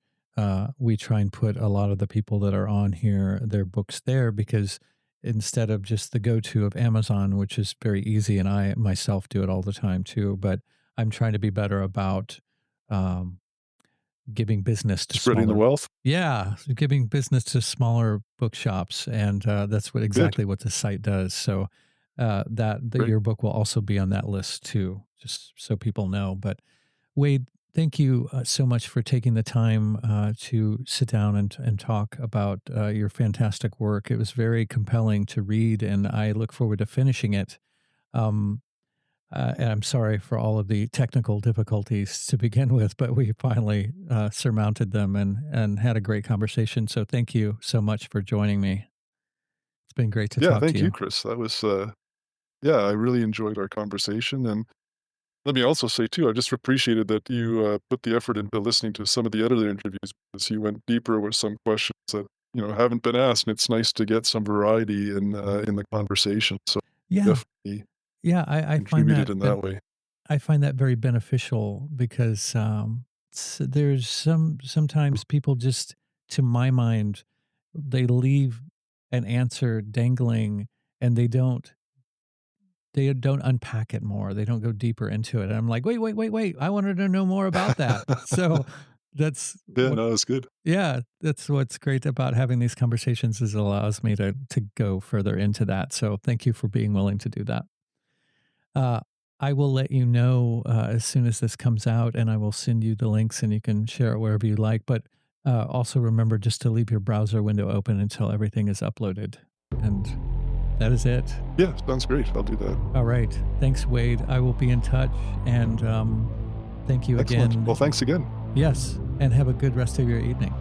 we try and put a lot of the people that are on here, their books there, because instead of just the go-to of Amazon, which is very easy, and I myself do it all the time too, but I'm trying to be better about um, giving business to spreading the smaller. wealth. Yeah, giving business to smaller bookshops, and that's what Good, exactly what the site does. So that great. your book will also be on that list too, just so people know. But Wade, thank you so much for taking the time to sit down and talk about your fantastic work. It was very compelling to read, and I look forward to finishing it. Um, and I'm sorry for all of the technical difficulties to begin with, but we finally surmounted them and had a great conversation. So thank you so much for joining me. It's been great to Yeah, talk to thank you, you. Chris. That was yeah, I really enjoyed our conversation. And let me also say too, I just appreciated that you put the effort into listening to some of the other interviews because you went deeper with some questions that haven't been asked, and it's nice to get some variety in the conversation. So Yeah, definitely yeah, I find contributed in that way. I find that very beneficial because there's sometimes people just, to my mind, they leave an answer dangling and they don't unpack it more. They don't go deeper into it. And I'm like, wait. I wanted to know more about that. So that's Yeah, what, no, it's good. yeah, that's what's great about having these conversations is it allows me to go further into that. So thank you for being willing to do that. Uh, I will let you know as soon as this comes out, and I will send you the links, and you can share it wherever you like. But also remember just to leave your browser window open until everything is uploaded. And that is it. Yeah, sounds great. I'll do that. All right. Thanks, Wade. I will be in touch. And thank you Excellent. again. Well, thanks again. Yes. And have a good rest of your evening.